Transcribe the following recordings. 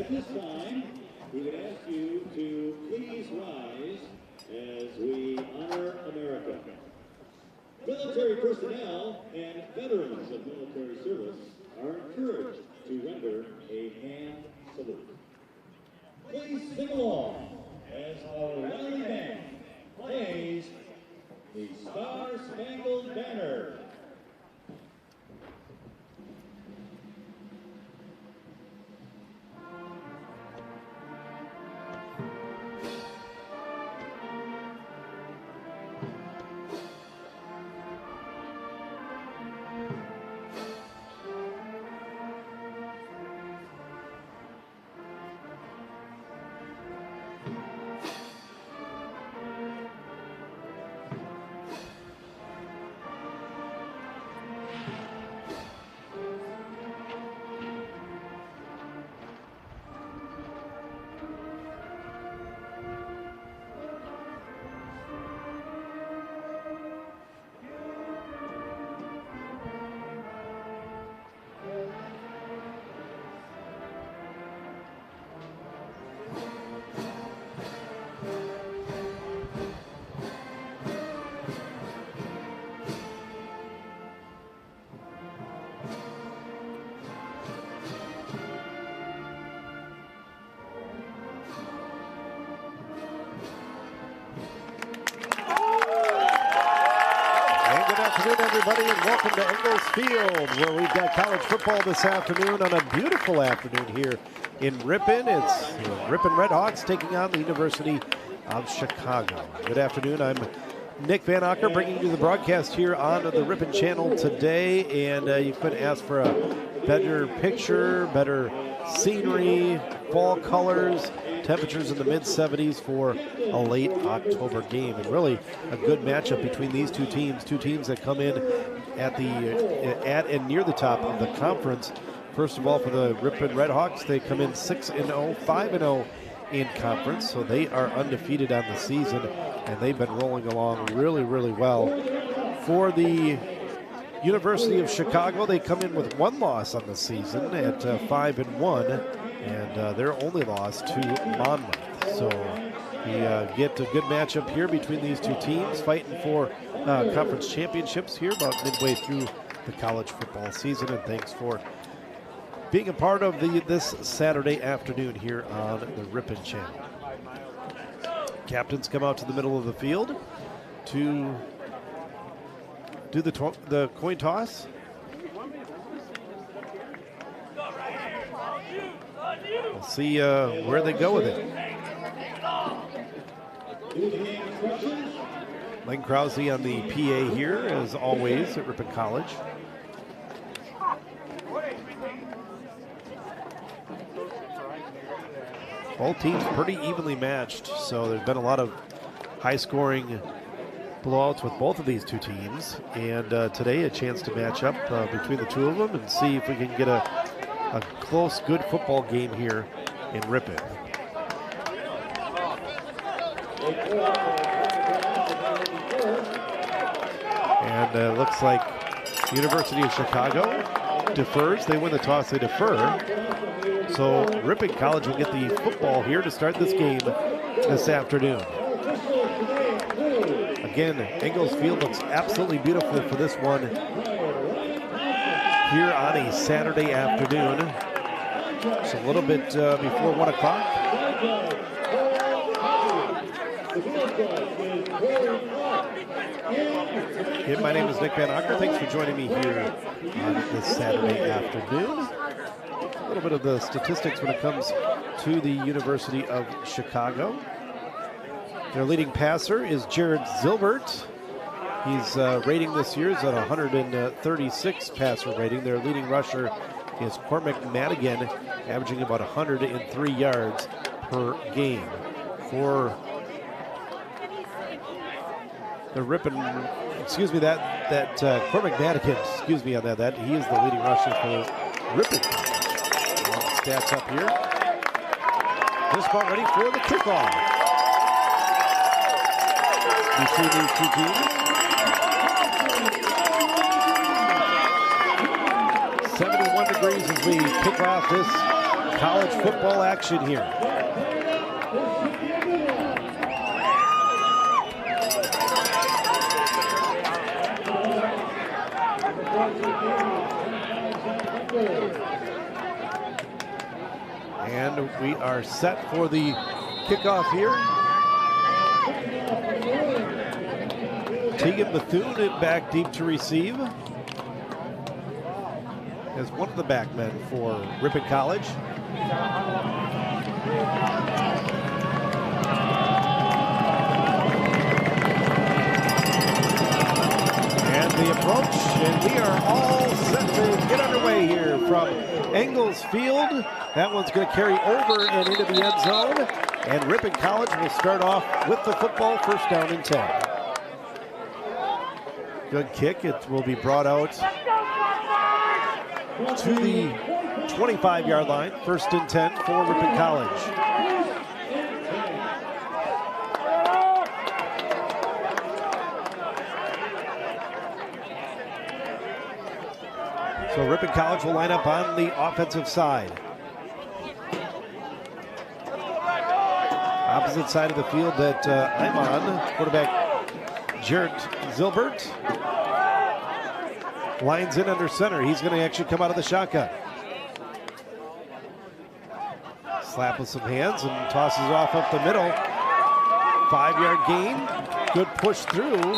At this time, we would ask you to please rise as we honor America. Military personnel and veterans of military service are encouraged to render a hand salute. Please sing along as our rally band plays the Star-Spangled Banner. Good afternoon, everybody, and welcome to Ingalls Field, where we've got college football this afternoon on a beautiful afternoon here in Ripon. It's the Ripon Redhawks taking on the University of Chicago. Good afternoon. I'm Nick Van Nocker, bringing you the broadcast here on the Ripon channel today, and you couldn't ask for a better picture, better scenery, fall colors, temperatures in the mid-70s for a late October game, and really a good matchup between these two teams that come in at and near the top of the conference. First of all, for the Ripon Redhawks, they come in 6-0, 5-0 in conference, so they are undefeated on the season, and they've been rolling along really, really well. For the University of Chicago, they come in with one loss on the season at 5-1. And their only loss to Monmouth. So we get a good matchup here between these two teams, fighting for conference championships here about midway through the college football season. And thanks for being a part of this Saturday afternoon here on the Ripon channel. Captains come out to the middle of the field to do the coin toss. We'll see where they go with it. Len Krause on the PA here, as always, at Ripon College. Both teams pretty evenly matched, so there's been a lot of high-scoring blowouts with both of these two teams. And today, a chance to match up between the two of them and see if we can get a close, good football game here in Ripon. And looks like University of Chicago defers. They win the toss, they defer. So Ripon College will get the football here to start this game this afternoon. Again, Ingalls Field looks absolutely beautiful for this one here on a Saturday afternoon. It's a little bit before 1 o'clock. Again, my name is Nick Van Nocker. Thanks for joining me here on this Saturday afternoon. A little bit of the statistics when it comes to the University of Chicago. Their leading passer is Jared Zilbert. His rating this year is at 136 passer rating. Their leading rusher is Cormac Madigan, averaging about 103 yards per game. For the Ripon, Cormac Madigan, excuse me on that, he is the leading rusher for Ripon. Stats up here. Just about ready for the kickoff between these two teams. 71 degrees as we kick off this college football action here. And we are set for the kickoff here. Tegan Bethune back deep to receive as one of the backmen for Ripon College. And the approach, and we are all set to get underway here from Ingalls Field. That one's going to carry over and into the end zone. And Ripon College will start off with the football, first down and 10. Good kick. It will be brought out to the 25-yard line. First and 10 for Ripon College. So Ripon College will line up on the offensive side. Opposite side of the field that I'm on, quarterback Jarrett Zilbert lines in under center. He's going to actually come out of the shotgun. Slap with some hands and tosses it off up the middle. 5-yard gain. Good push through.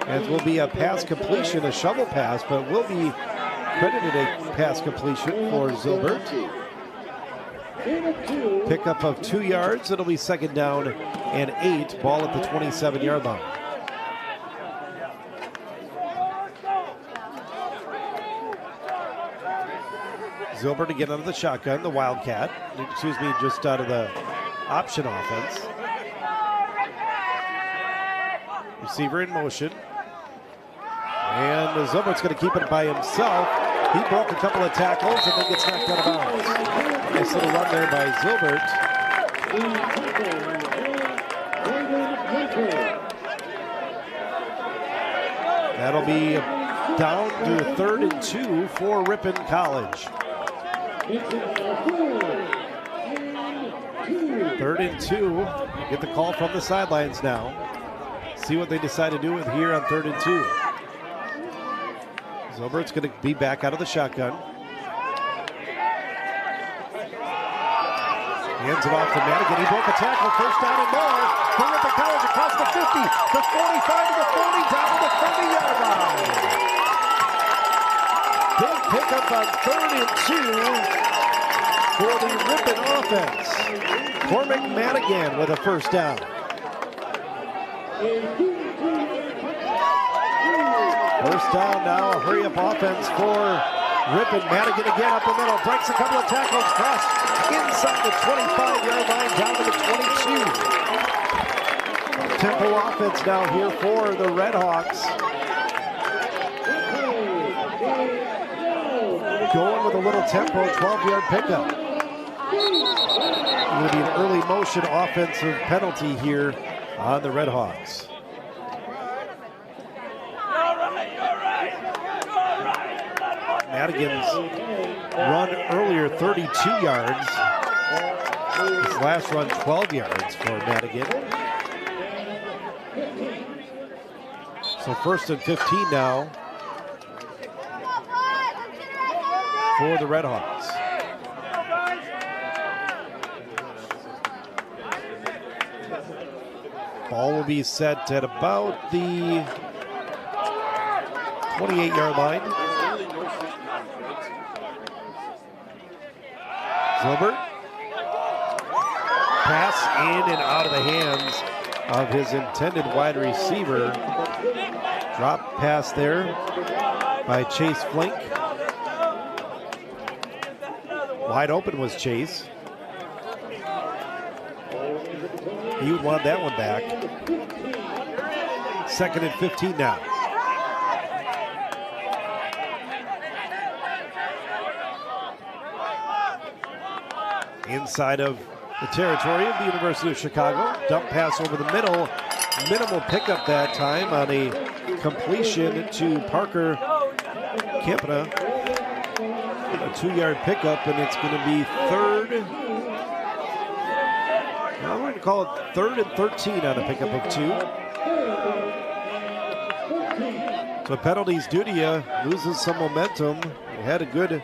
As will be a pass completion, a shovel pass, but will be credited a pass completion for Zilbert. Pickup of 2 yards. It'll be second down and 8. Ball at the 27-yard line. Zilbert again out of the shotgun, the Wildcat. Excuse me, just out of the option offense. Receiver in motion. And Zilbert's going to keep it by himself. He broke a couple of tackles and then gets knocked out of bounds. Nice little run there by Zilbert. That'll be down to 3rd and 2 for Ripon College. 3rd and 2. Get the call from the sidelines now. See what they decide to do with here on 3rd and 2. Zilbert's going to be back out of the shotgun. Hands it off to Madigan. He broke a tackle. First down and more for Ripon College across the 50, the 45 to the 40, down to the 30-yard line. Big pickup on 3rd and 2 for the Ripon offense. Cormac Madigan with a first down. First down now, a hurry-up offense for Ripon. Madigan again up the middle, breaks a couple of tackles, cross inside the 25-yard line, down to the 22. Tempo offense now here for the Redhawks. Going with a little tempo, 12-yard pickup. Going to be an early motion offensive penalty here on the Redhawks. Madigan's run earlier, 32 yards. His last run, 12 yards for Madigan. So 1st and 15 now for the Redhawks. Ball will be set at about the 28-yard line. Zilbert. Pass in and out of the hands of his intended wide receiver. Drop pass there by Chase Flink. Wide open was Chase. He would want that one back. 2nd and 15 now. Inside of the territory of the University of Chicago. Dump pass over the middle. Minimal pickup that time on a completion to Parker Campana. A 2-yard pickup, and it's going to be third. I'm going to call it 3rd and 13 on a pickup of 2. So penalties due to you, loses some momentum. You had a good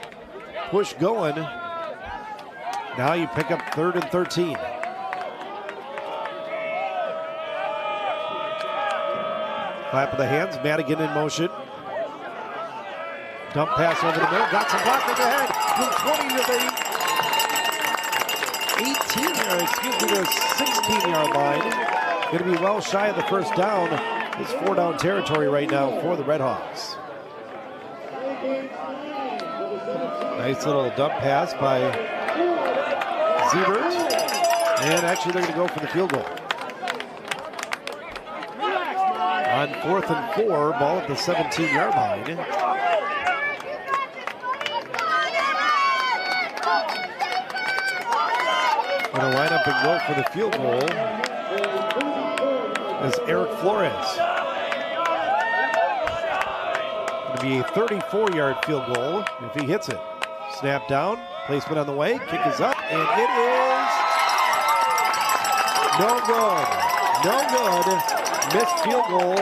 push going. Now you pick up 3rd and 13. Clap of the hands, Madigan in motion. Dump pass over the middle, got some blocking ahead. From 20 to the 16-yard line. Going to be well shy of the first down. It's 4-down territory right now for the Redhawks. Nice little dump pass by Siebert. And actually they're going to go for the field goal. On 4th and 4, ball at the 17-yard line. Going to line up and go for the field goal is Eric Flores. Going to be a 34-yard field goal if he hits it. Snap down, placement on the way, kick is up, and it is no good. No good. Missed field goal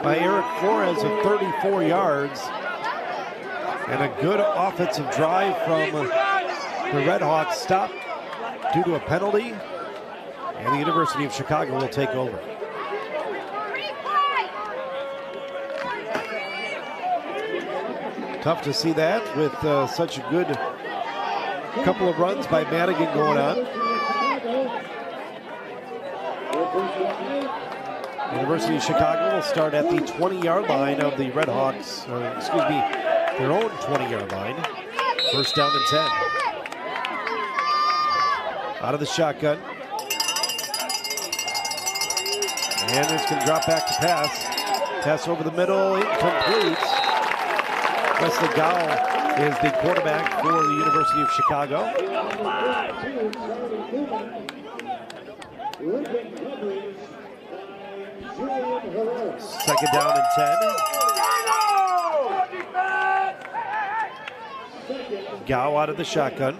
by Eric Flores of 34 yards. And a good offensive drive from the Redhawks, stopped due to a penalty, and the University of Chicago will take over. Tough to see that with such a good couple of runs by Madigan going on. University of Chicago will start at the 20-yard line of the Redhawks, their own 20-yard line. First down and 10. Out of the shotgun. And it's going to drop back to pass. Pass over the middle, incomplete. Wesley Gowell is the quarterback for the University of Chicago. Second down and 10. Gow out of the shotgun.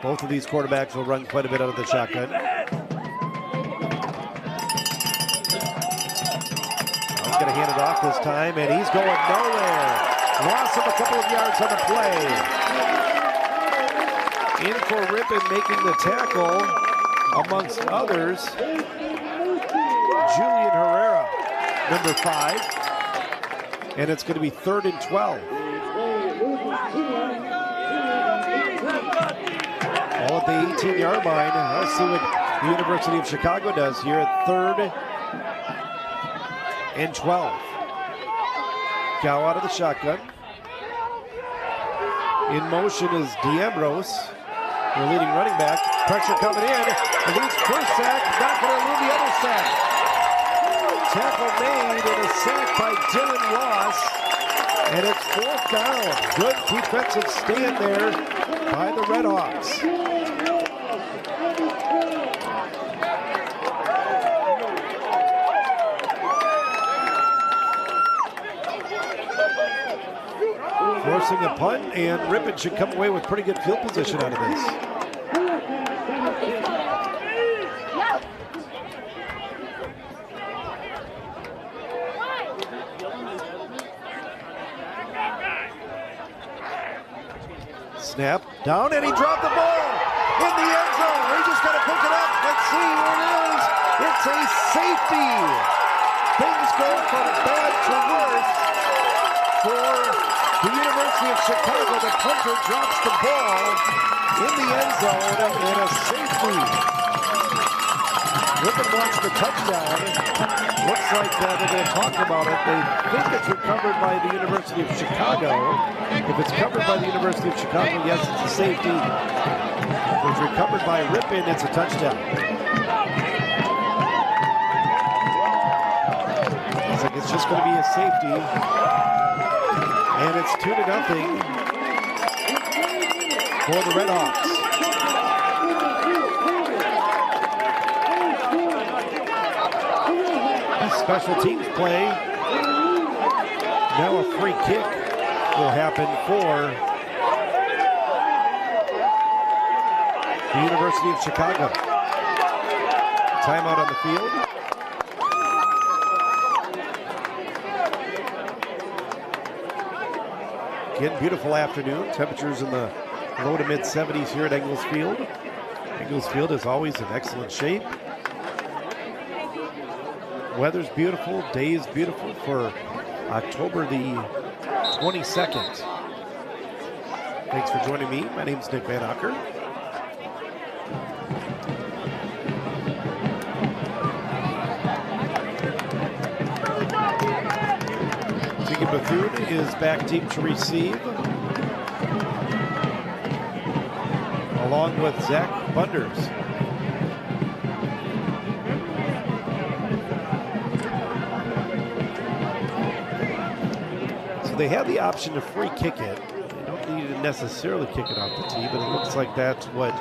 Both of these quarterbacks will run quite a bit out of the shotgun. He's going to hand it off this time, and he's going nowhere. Lost him a couple of yards on the play. In for Ripon, making the tackle, amongst others, Julian Herrera, number 5. And it's going to be 3rd and 12. All at the 18-yard line. Let's see what the University of Chicago does here at 3rd and 12. Gow out of the shotgun. In motion is D'Ambrose, their leading running back. Pressure coming in. And he's first sack, not going to elude the other sack. Tackle made and a sack by Dylan Ross. And it's 4th down. Good defensive stand there by the Redhawks. Forcing a punt, and Ripon should come away with pretty good field position out of this. Snap, down, and he dropped the ball in the end zone. He just got to pick it up. Let's see who it is. It's a safety. Things go from bad to worse for the University of Chicago. The punter drops the ball in the end zone and a safety. Ripon wants the touchdown. Looks like they're going to talk about it. They think it's recovered by the University of Chicago. If it's covered by the University of Chicago, yes, it's a safety. If it's recovered by Ripon, it's a touchdown. Looks like it's just going to be a safety. And it's 2-0 for the Redhawks. Special teams play. Now a free kick will happen for the University of Chicago. Timeout on the field. Again, beautiful afternoon. Temperatures in the low to mid 70s here at Ingalls Field. Ingalls Field is always in excellent shape. Weather's beautiful, day is beautiful for October the 22nd. Thanks for joining me. My name is Nick Van Nocker. Bethune is back deep to receive, along with Zach Bunders. So they have the option to free kick it. They don't need to necessarily kick it off the tee, but it looks like that's what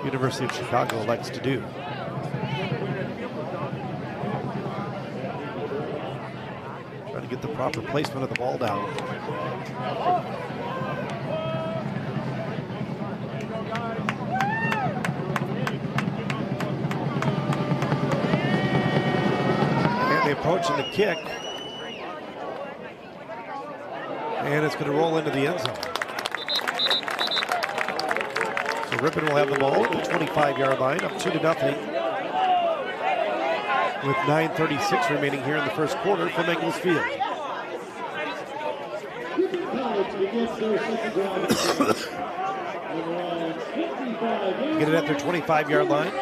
University of Chicago likes to do. Get the proper placement of the ball down. And they approaching the kick. And it's going to roll into the end zone. So Ripon will have the ball at the 25-yard line, up 2-0. With 9:36 remaining here in the first quarter from Ingalls Field. Get it at their 25-yard line. I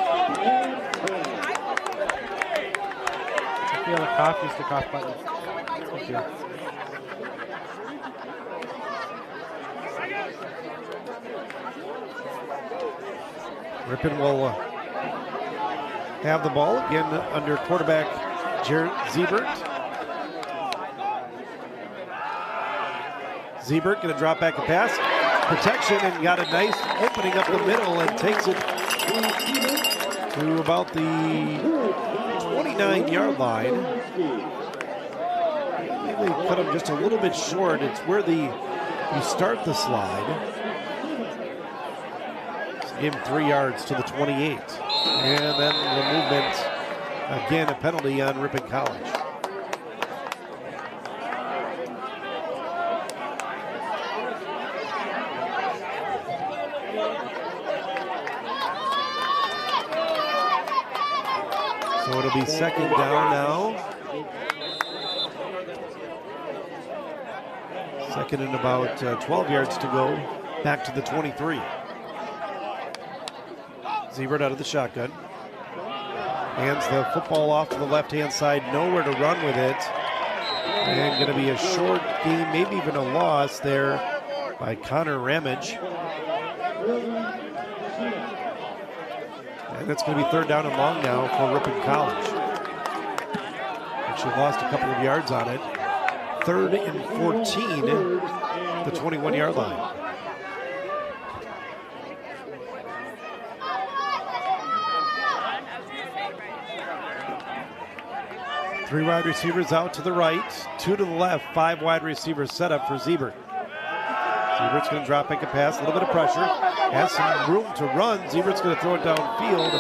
feel like cough, use the cough button. Thank you. Ripon will have the ball again under quarterback Jared Ziebert. Ziebert going to drop back a pass. Protection and got a nice opening up the middle and takes it to about the 29-yard line. Maybe they cut him just a little bit short. It's where you start the slide. So give him 3 yards to the 28. And then the movement, again, a penalty on Ripon College. So it'll be second down now. Second and about 12 yards to go, back to the 23. Ziebert out of the shotgun. Hands the football off to the left-hand side. Nowhere to run with it. And going to be a short game, maybe even a loss there by Connor Ramage. And that's going to be third down and long now for Ripon College. Actually lost a couple of yards on it. 3rd and 14, the 21-yard line. Three wide receivers out to the right, 2 to the left, 5 wide receivers set up for Ziebert. Ziebert's going to drop back a pass, a little bit of pressure, has some room to run. Ziebert's going to throw it downfield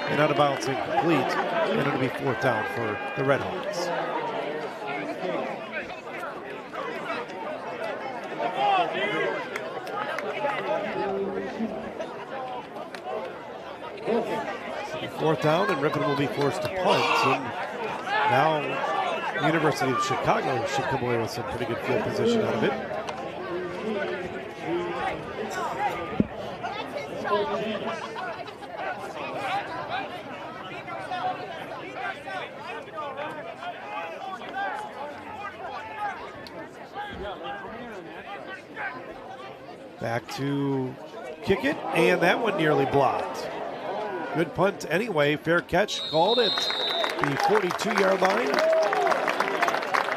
and out of bounds incomplete. And it'll be 4th down for the Redhawks. So 4th down, and Ripon will be forced to punt. And now, the University of Chicago should come away with some pretty good field position out of it. Back to kick it, and that one nearly blocked. Good punt anyway, fair catch, called it. The 42-yard line.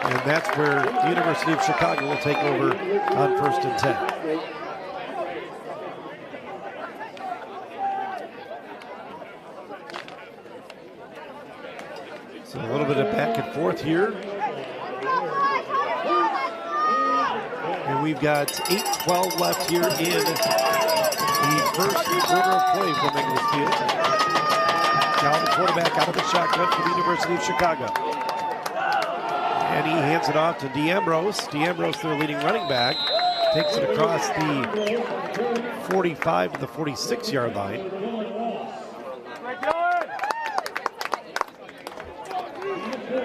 And that's where the University of Chicago will take over on 1st and 10. So a little bit of back and forth here. And we've got 8:12 left here in the first quarter of play from Ingalls Field. Now the quarterback out of the shotgun for the University of Chicago. And he hands it off to D'Ambrose. D'Ambrose, their leading running back, takes it across the 45 to the 46-yard line.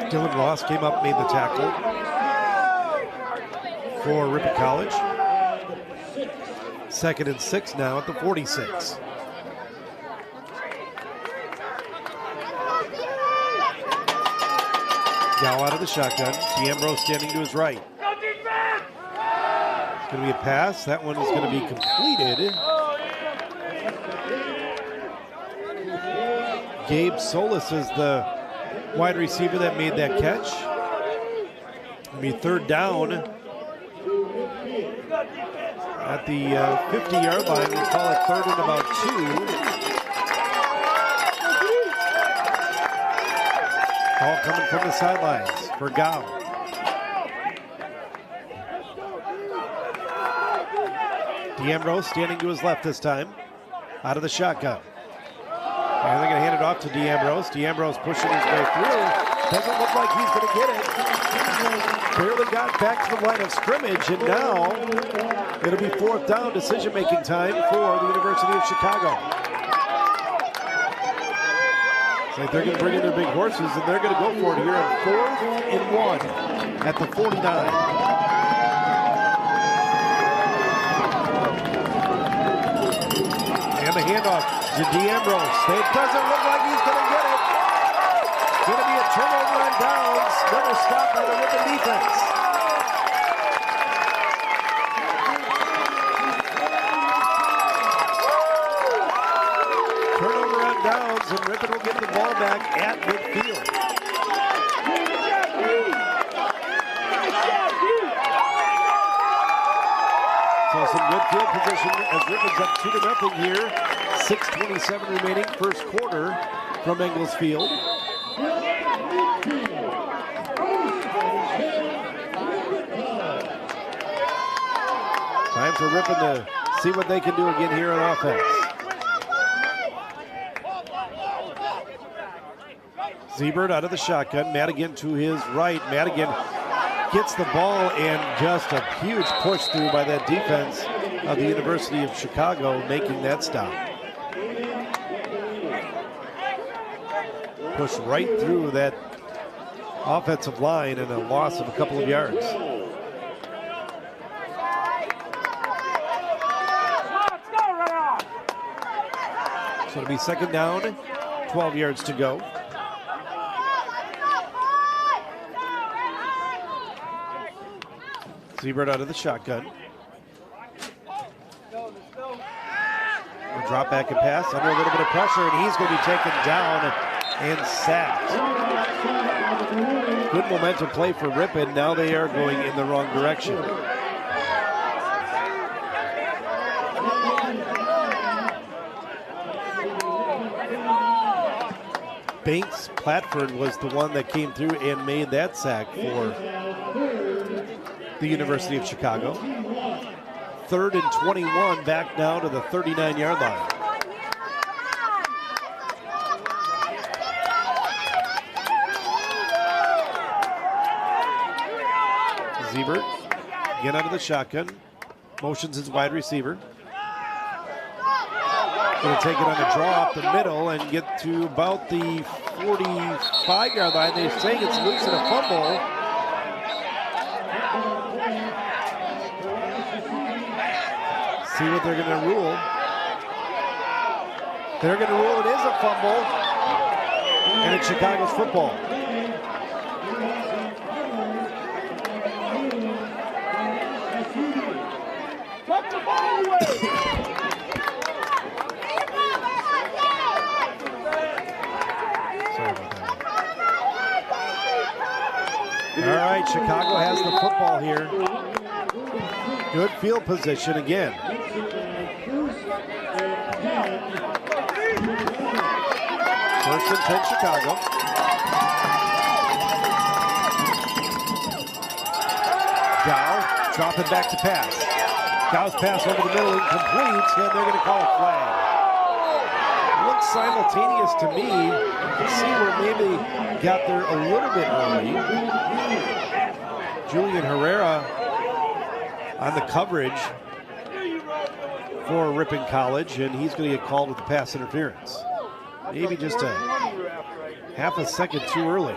Dylan Ross came up, made the tackle for Ripon College. 2nd and 6 now at the 46. Gow out of the shotgun. D'Ambrose standing to his right. It's going to be a pass. That one is going to be completed. Gabe Solis is the wide receiver that made that catch. It'll be 3rd down at the 50-yard line. We'll call it 3rd and about 2. Ball coming from the sidelines for Gow. D'Ambrose standing to his left this time, out of the shotgun. And they're going to hand it off to D'Ambrose. D'Ambrose pushing his way through. Doesn't look like he's going to get it. Barely got back to the line of scrimmage, and now it'll be 4th down, decision-making time for the University of Chicago. It's like they're going to bring in their big horses, and they're going to go for it here on 4th and 1 at the 49. And the handoff to D'Ambrose. It doesn't look like he's going to get it. It's going to be a turnover on downs. Another stop by the Ripon defense. Turnover on downs, and Ripon will get the ball back at midfield. So some good field position as Ripon's up 2-0 here. 6:27 remaining, first quarter from Ingalls Field. Time for Ripon to see what they can do again here on offense. Siebert out of the shotgun. Madigan to his right. Madigan gets the ball, and just a huge push through by that defense of the University of Chicago, making that stop. Push right through that offensive line, and a loss of a couple of yards. So it'll be 2nd down, 12 yards to go. Siebert out of the shotgun. A drop back and pass under a little bit of pressure, and he's going to be taken down and sacked. Good momentum play for Ripon. Now they are going in the wrong direction. Banks Platford was the one that came through and made that sack for the University of Chicago. 3rd and 21, back now to the 39-yard line. Siebert, again out of the shotgun, motions his wide receiver. Going to take it on a draw up the middle and get to about the 45-yard line. They're saying it's loose and a fumble. See what they're going to rule. They're going to rule it is a fumble, and it's Chicago's football. Tuck the ball away. Sorry about that. All right, Chicago has the football here. Good field position again. First and 10, Chicago. Gow Dropping back to pass. Gow's pass over the middle, incomplete, and they're going to call a flag. Looks simultaneous to me. You can see where maybe got there a little bit early. Julian Herrera on the coverage for Ripon College, and he's going to get called with the pass interference. Maybe just a half a second too early.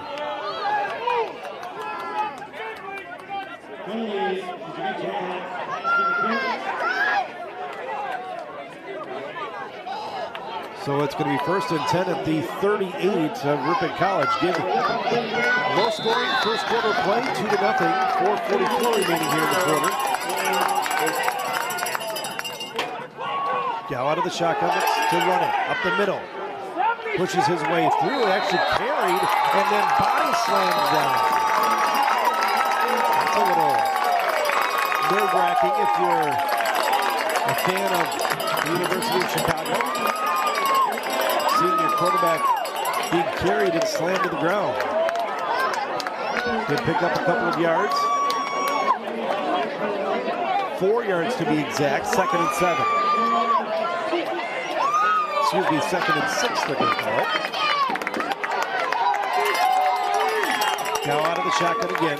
So it's going to be 1st and 10 at the 38 of Ripon College. Give low scoring first quarter play, 2-0. 4:44 remaining here in the quarter. Gow out of the shotgun to run it up the middle. Pushes his way through, actually carried, and then body slams down. That's a little nerve-wracking if you're a fan of the University of Chicago. Seeing your quarterback being carried and slammed to the ground. Did pick up a couple of yards. 4 yards to be exact, 2nd and 7. Excuse me, 2nd and 6 they're going to call it. Now out of the shotgun again.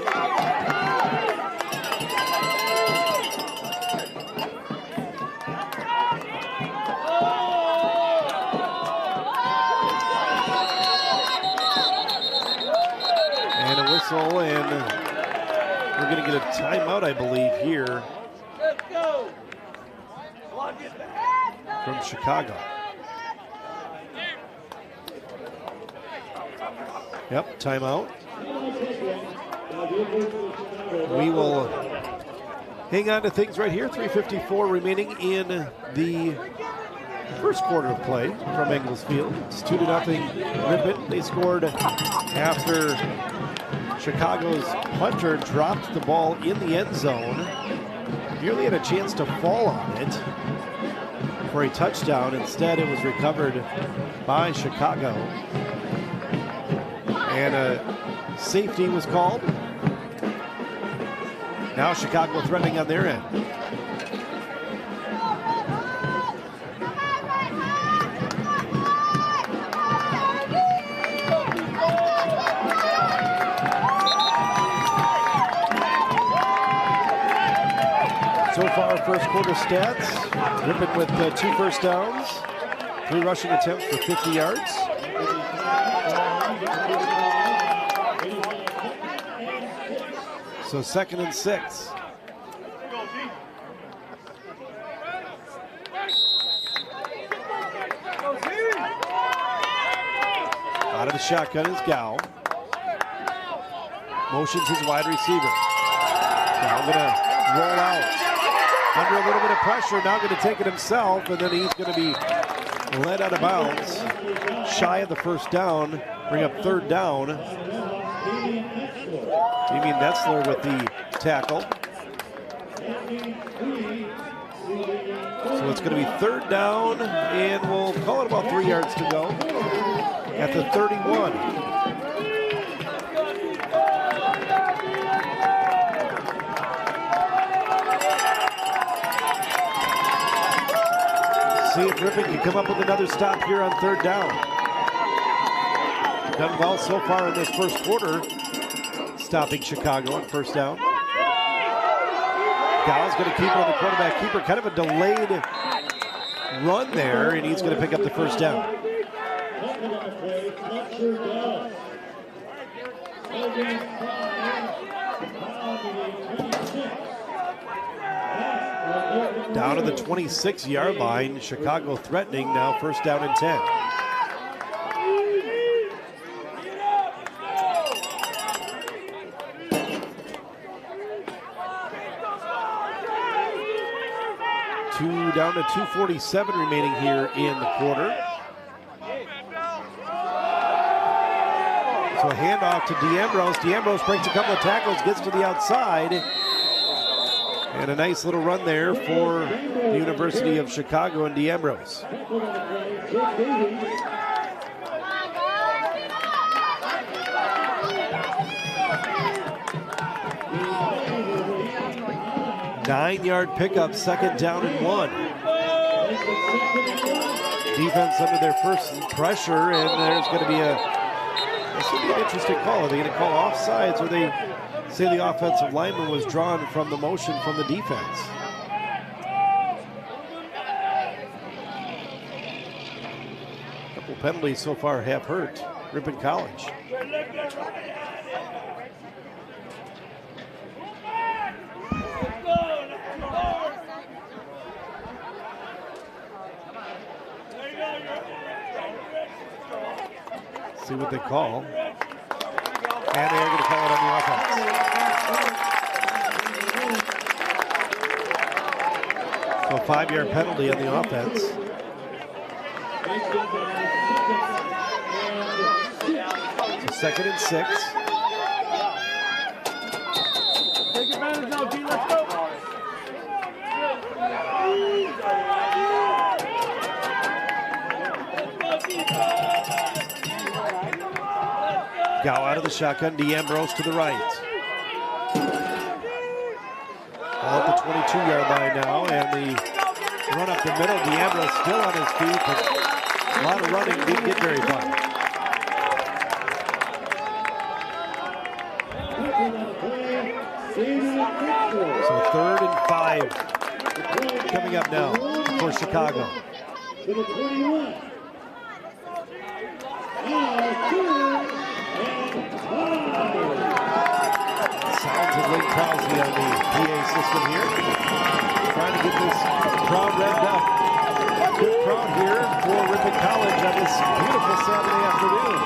And we're going to get a timeout, I believe, here from Chicago. Yep, timeout. We will hang on to things right here. 3:54 remaining in the first quarter of play from Ingalls Field. It's 2-0 Ripon. They scored after Chicago's punter dropped the ball in the end zone. Nearly had a chance to fall on it for a touchdown. Instead, it was recovered by Chicago. And a safety was called. Now Chicago threatening on their end. So far, first quarter stats. Ripon with 2 first downs, 3 rushing attempts for 50 yards. So 2nd and 6. Out of the shotgun is Gow. Motions his wide receiver. Now gonna roll out. Under a little bit of pressure, now going to take it himself, and then he's going to be led out of bounds. Shy of the first down, bring up 3rd down. Damian Netzler with the tackle. So it's going to be 3rd down, and we'll call it about 3 yards to go at the 31. See if Ripon can come up with another stop here on 3rd down. Done well so far in this first quarter, stopping Chicago on 1st down. Gow's going to keep it on the quarterback keeper. Kind of a delayed run there, and he's going to pick up the 1st down. Down to the 26-yard line. Chicago threatening now, 1st down and 10. Down to 2:47 remaining here in the quarter. So a handoff to DeAmbrose. DeAmbrose breaks a couple of tackles, gets to the outside. And a nice little run there for the University of Chicago and DeAmbrose. 9-yard pickup, second down and 1. Defense under their first pressure, and there's going to be this will be an interesting call. Are they going to call offsides, or they say the offensive lineman was drawn from the motion from the defense? A couple penalties so far have hurt Ripon College. See what they call. And they are going to call it on the offense. So a 5-yard penalty on the offense. So 2nd and 6. Take advantage now, G. Let's go. Gow out of the shotgun, DeAmbrose to the right. Ball at the 22-yard line now, and the run up the middle. DeAmbrose still on his feet, but a lot of running, didn't get very far. So 3rd and 5 coming up now for Chicago. To the 21. Sounds of Link Crosby on the PA system here. Trying to get this crowd revved up. Good crowd here for Ripon College on this beautiful Saturday afternoon.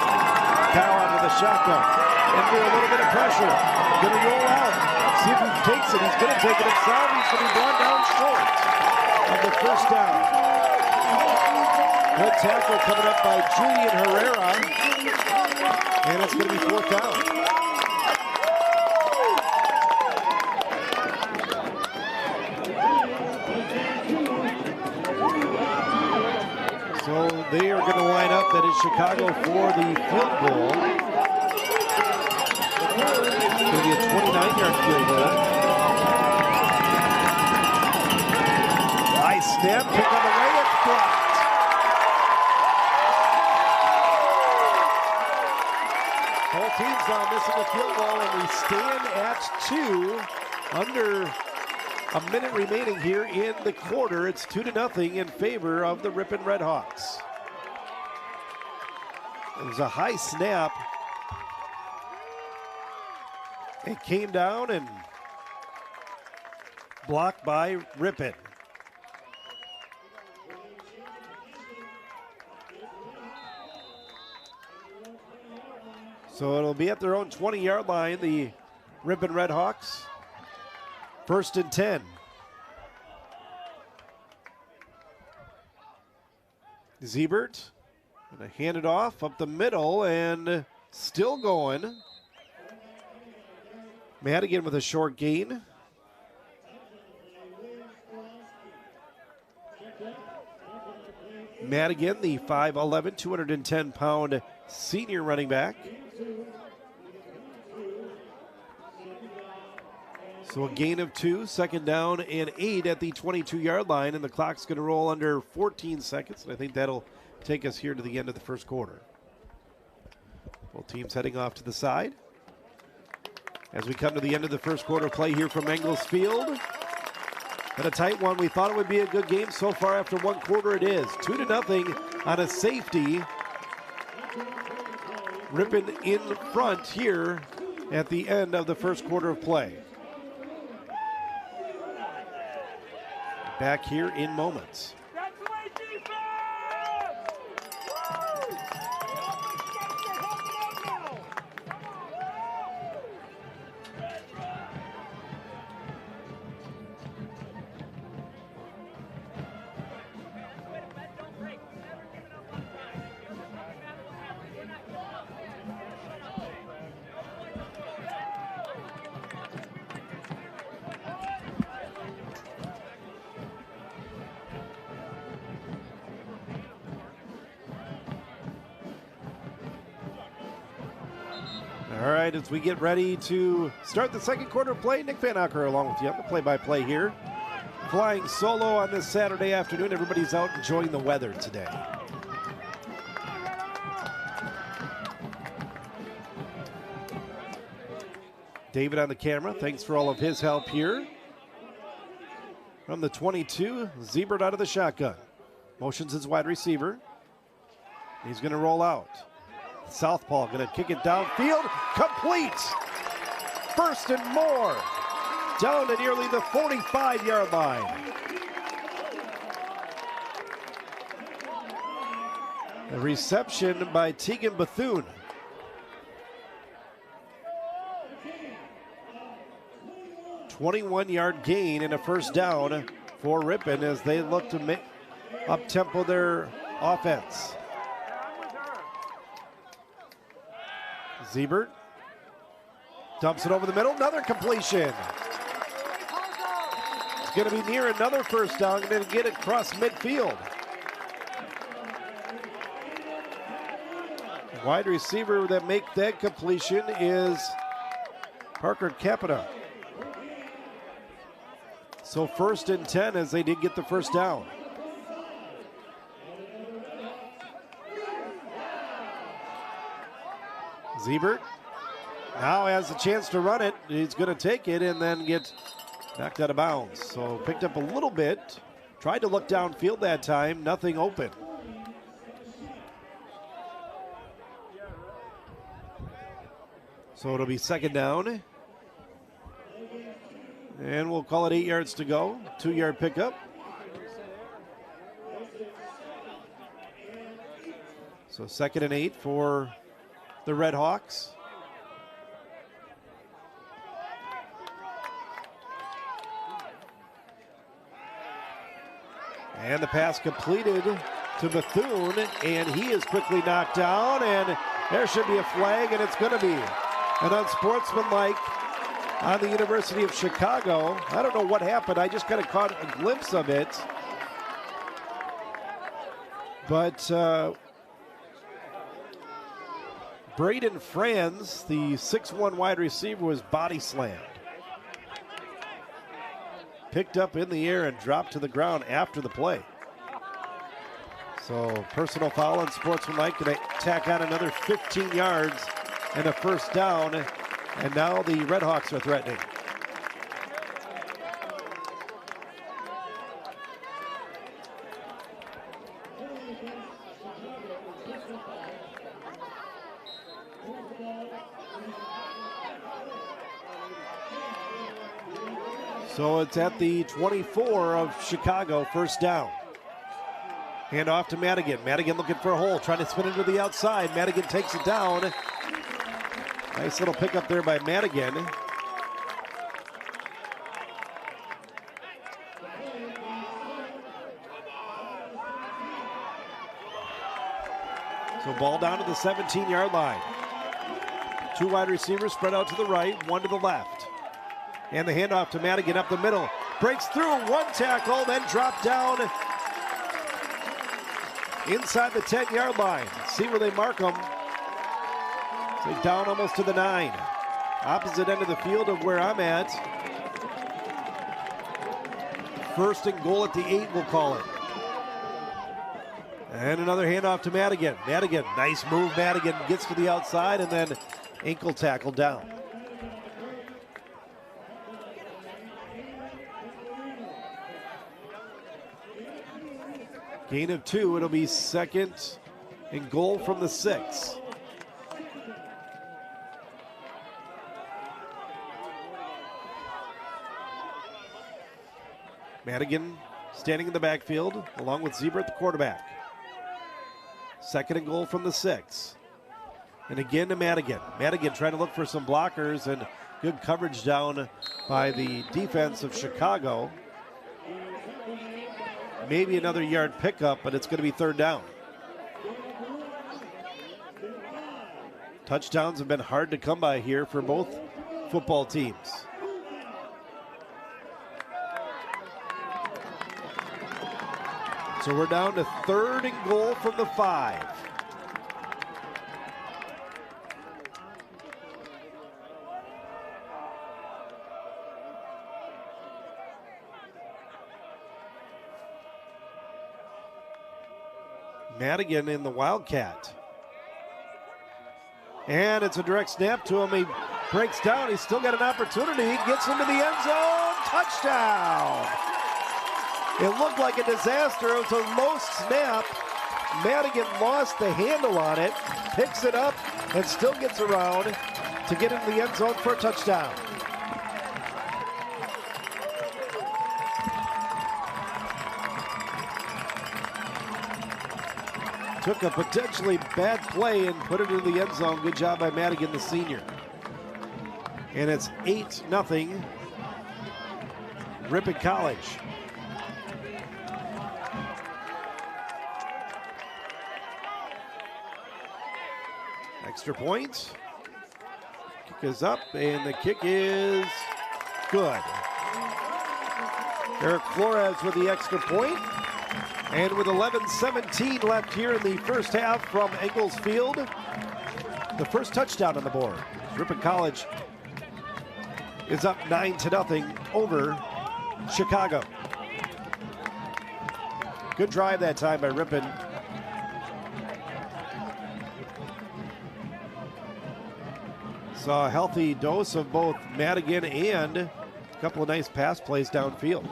Cow out of the shotgun. Under a little bit of pressure. Gonna roll out. See if he takes it. He's gonna take it himself. He's gonna be brought down short of the first down. Good tackle coming up by Julian Herrera. And it's gonna be 4th down. So they are going to line up that is Chicago for the field goal. It's going to be a 29-yard field goal. Nice snap, pick on the way, it's blocked. Both teams now missing the field goal, and we stand at 2 under a minute remaining here in the quarter. It's 2-0 in favor of the Ripon Redhawks. It was a high snap. It came down and blocked by Ripon. So it'll be at their own 20-yard line, the Ripon Redhawks. 1st and 10. Siebert gonna hand it off up the middle and still going. Madigan with a short gain. Madigan, the 5'11", 210-pound senior running back. So a gain of 2, 2nd down and 8 at the 22-yard line, and the clock's going to roll under 14 seconds, and I think that'll take us here to the end of the first quarter. Both teams heading off to the side. As we come to the end of the first quarter play here from Ingalls Field. And a tight one. We thought it would be a good game. So far after one quarter it is. 2-0 on a safety. Ripon in front here at the end of the first quarter of play. Back here in moments. right, as we get ready to start the second quarter of play, Nick Van Nocker along with you on the play-by-play here. Flying solo on this Saturday afternoon. Everybody's out enjoying the weather today. David on the camera. Thanks for all of his help here. From the 22, Siebert out of the shotgun. Motions his wide receiver. He's going to roll out. Southpaw going to kick it downfield. Complete. First and more. Down to nearly the 45-yard line. The reception by Tegan Bethune. "21-yard gain and a first down for Ripon as they look to up-tempo their offense. Siebert dumps it over the middle. Another completion. It's going to be near another first down. Going to get it across midfield. The wide receiver that make that completion is Parker Capita. So 1st and 10 as they did get the first down. Siebert now has a chance to run it. He's going to take it and then get knocked out of bounds. So picked up a little bit. Tried to look downfield that time. Nothing open. So it'll be second down. And we'll call it 8 yards to go. 2-yard pickup. So 2nd and 8 for the Redhawks. And the pass completed to Bethune, and he is quickly knocked down, and there should be a flag, and it's going to be an unsportsmanlike on the University of Chicago. I don't know what happened. I just kind of caught a glimpse of it. But Braden Franz, the 6'1 wide receiver, was body slammed. Picked up in the air and dropped to the ground after the play. So personal foul and sportsmanlike, going to tack on another 15 yards and a first down. And now the Redhawks are threatening. So it's at the 24 of Chicago, first down. Hand off to Madigan. Madigan looking for a hole, trying to spin it to the outside. Madigan takes it down. Nice little pickup there by Madigan. So ball down to the 17-yard line. 2 wide receivers spread out to the right, 1 to the left. And the handoff to Madigan up the middle. Breaks through, 1 tackle, then dropped down inside the 10-yard line. See where they mark them. So down almost to the 9. Opposite end of the field of where I'm at. 1st and goal at the 8, we'll call it. And another handoff to Madigan. Madigan, nice move. Madigan gets to the outside and then ankle tackle down. Gain of 2, it'll be 2nd and goal from the 6. Madigan standing in the backfield along with Siebert, the quarterback. 2nd and goal from the 6. And again to Madigan. Madigan trying to look for some blockers and good coverage down by the defense of Chicago. Maybe another yard pickup, but it's going to be 3rd down. Touchdowns have been hard to come by here for both football teams. So we're down to 3rd and goal from the 5. Madigan in the Wildcat. And it's a direct snap to him. He breaks down. He's still got an opportunity. He gets into the end zone. Touchdown. It looked like a disaster. It was a low snap. Madigan lost the handle on it, picks it up, and still gets around to get into the end zone for a touchdown. Took a potentially bad play and put it into the end zone. Good job by Madigan, the senior. And it's 8-0 Ripon College. Extra point. Kick is up, and the kick is good. Eric Flores with the extra point. And with 11:17 left here in the first half from Ingalls Field, the first touchdown on the board. Ripon College is up 9-0 over Chicago. Good drive that time by Ripon. Saw a healthy dose of both Madigan and a couple of nice pass plays downfield.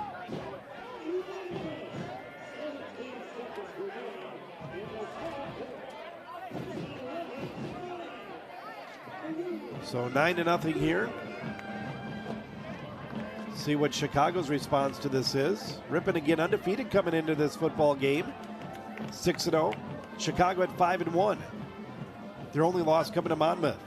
So 9-0 here. See what Chicago's response to this is. Ripon again undefeated coming into this football game. 6-0. Chicago at 5-1. Their only loss coming to Monmouth.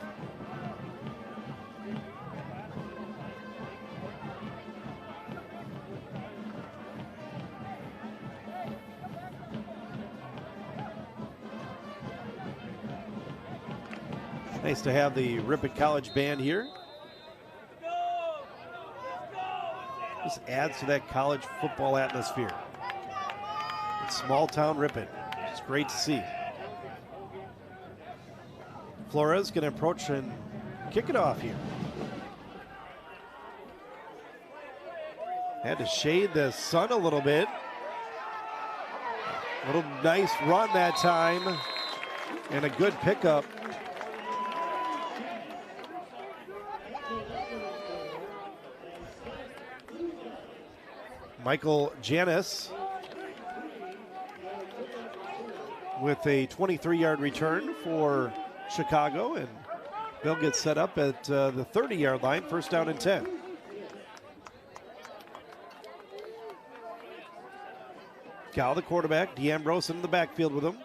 Nice to have the Ripon College band here. This adds to that college football atmosphere. It's small town Ripon. It's great to see. Flores going to approach and kick it off here. Had to shade the sun a little bit. Little nice run that time. And a good pickup. Michael Janis with a 23-yard return for Chicago, and they'll get set up at the 30-yard line, first down and 10. Cal, the quarterback, D'Ambrose in the backfield with him.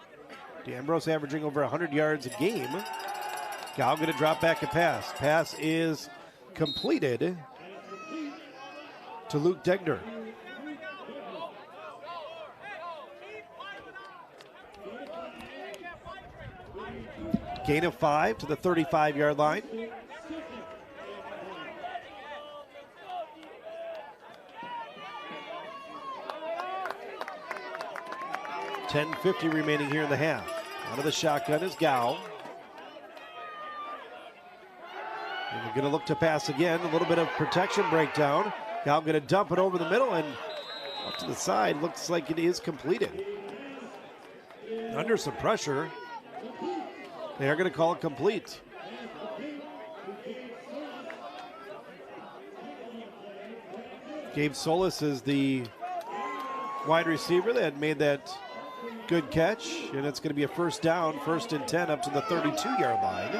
D'Ambrose averaging over 100 yards a game. Cal going to drop back and pass. Pass is completed to Luke Degner. Gain of 5 to the 35-yard line. $10:50 remaining here in the half. Out of the shotgun is Gow. And they're going to look to pass again. A little bit of protection breakdown. Gow going to dump it over the middle and up to the side. Looks like it is completed. Under some pressure. They are going to call it complete. Gabe Solis is the wide receiver that had made that good catch, and it's going to be a first down, 1st and 10 up to the 32-yard line.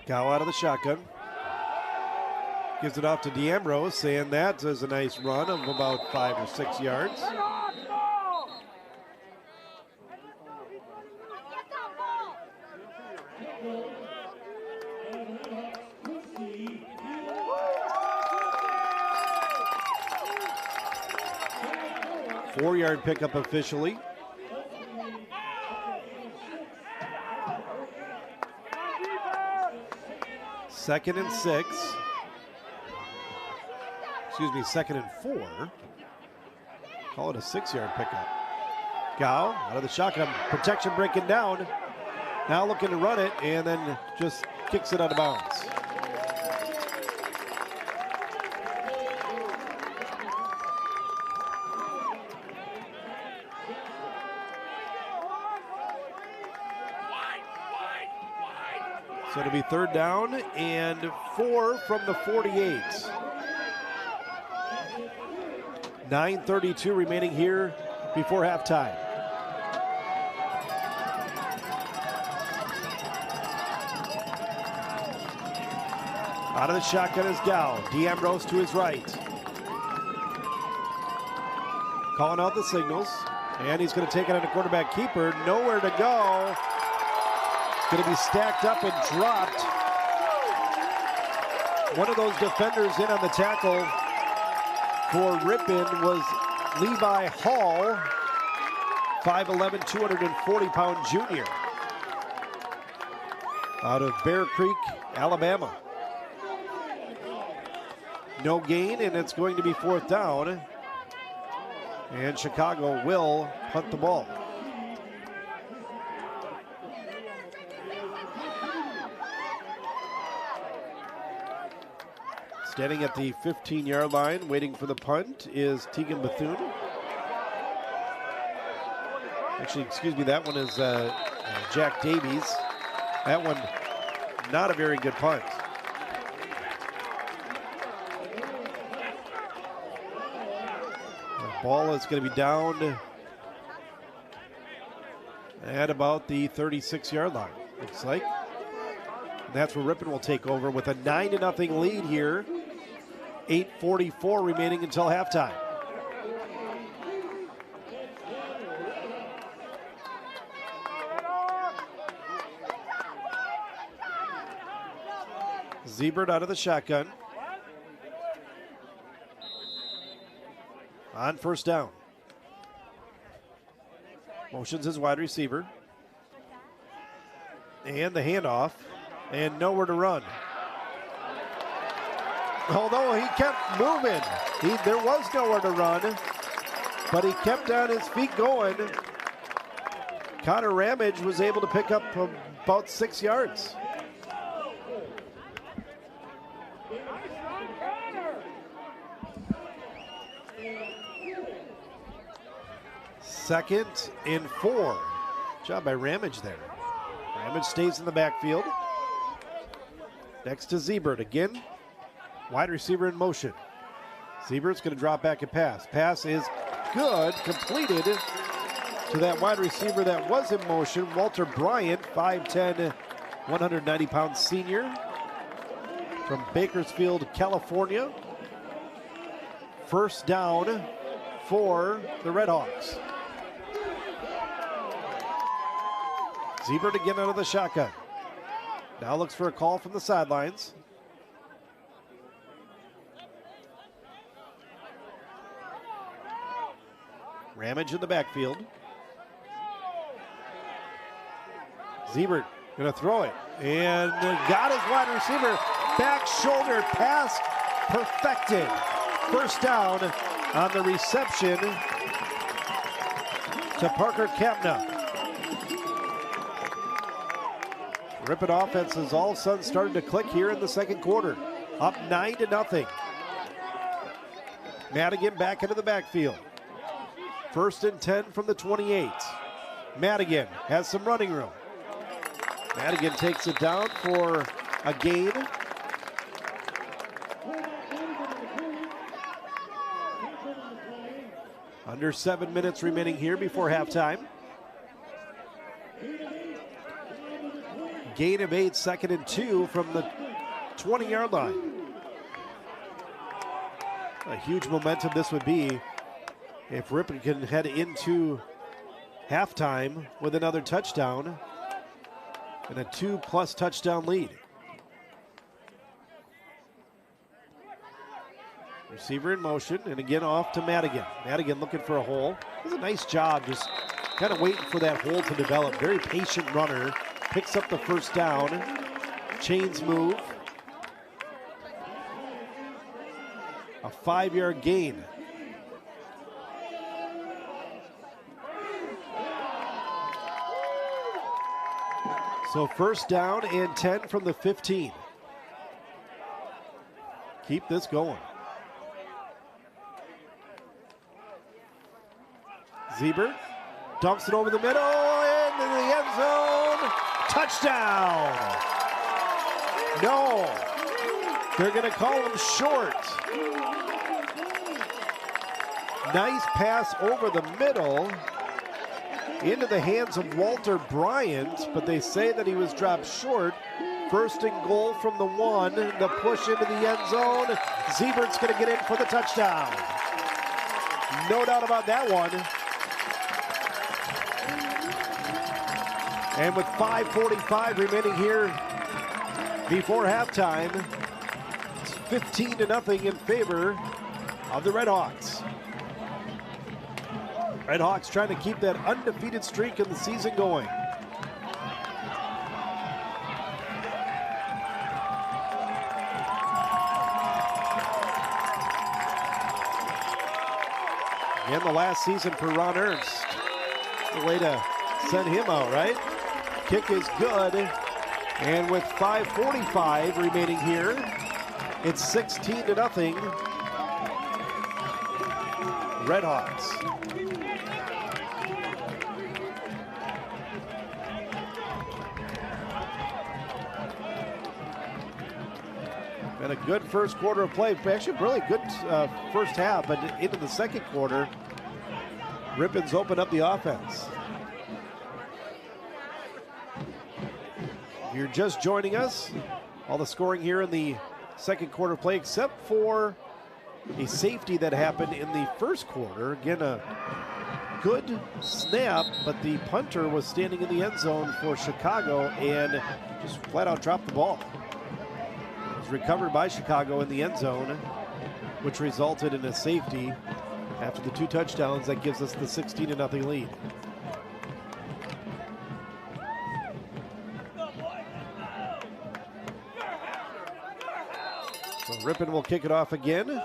Gow out of the shotgun. Gives it off to D'Ambrose, and that is a nice run of about 5 or 6 yards. Four-yard pickup officially. Second and 6. Excuse me, 2nd and 4. Call it a 6-yard pickup. Gow out of the shotgun, protection breaking down. Now looking to run it, and then just kicks it out of bounds. So it'll be 3rd down and 4 from the 48. 9:32 remaining here before halftime. Out of the shotgun is Gow. D'Ambrose to his right. Calling out the signals. And he's going to take it on a quarterback keeper. Nowhere to go. Going to be stacked up and dropped. One of those defenders in on the tackle for Ripon was Levi Hall, 5'11", 240-pound junior out of Bear Creek, Alabama. No gain, and it's going to be 4th down. And Chicago will punt the ball. Standing at the 15-yard line, waiting for the punt, is Tegan Bethune. Actually, excuse me, that one is Jack Davies. That one, not a very good punt. The ball is going to be down at about the 36-yard line, looks like. And that's where Ripon will take over with a 9-0 lead here. 8:44 remaining until halftime. Siebert out of the shotgun. On 1st down. Motions his wide receiver. And the handoff. And nowhere to run. Although he kept moving. There was nowhere to run, but he kept on his feet going. Connor Ramage was able to pick up about 6 yards. Second and 4. Job by Ramage there. Ramage stays in the backfield. Next to Siebert again. Wide receiver in motion. Siebert's going to drop back and pass. Pass is good. Completed to that wide receiver that was in motion. Walter Bryant, 5'10", 190-pound senior from Bakersfield, California. 1st down for the Redhawks. Siebert again out of the shotgun. Now looks for a call from the sidelines. Ramage in the backfield. Siebert going to throw it. And got his wide receiver. Back shoulder pass perfected. 1st down on the reception to Parker Kempna. Ripon offense is all of a sudden starting to click here in the 2nd quarter. Up 9-0. Madigan back into the backfield. 1st and 10 from the 28. Madigan has some running room. Madigan takes it down for a gain. Under 7 minutes remaining here before halftime. Gain of 8, 2nd and 2 from the 20-yard line. A huge momentum this would be if Ripon can head into halftime with another touchdown and a 2+ touchdown lead. Receiver in motion, and again off to Madigan. Madigan looking for a hole. Does a nice job just kind of waiting for that hole to develop. Very patient runner. Picks up the 1st down. Chains move. A 5-yard gain. So 1st down and 10 from the 15. Keep this going. Siebert dumps it over the middle into the end zone. Touchdown! No. They're going to call him short. Nice pass over the middle into the hands of Walter Bryant, but they say that he was dropped short. First and goal from the 1, the push into the end zone. Ziebert's going to get in for the touchdown. No doubt about that one. And with 5:45 remaining here before halftime, it's 15-0 in favor of the Redhawks. Redhawks trying to keep that undefeated streak in the season going. In the last season for Ron Ernst. The way to send him out, right? Kick is good. And with 5:45 remaining here, it's 16-0. Redhawks. And a good first quarter of play. Actually, really good first half, but into the second quarter, Ripon's opened up the offense. If you're just joining us, all the scoring here in the second quarter play, except for a safety that happened in the first quarter. Again, a good snap, but the punter was standing in the end zone for Chicago and just flat out dropped the ball. Recovered by Chicago in the end zone, which resulted in a safety. After the 2 touchdowns, that gives us the 16-0 lead. So Ripon will kick it off again.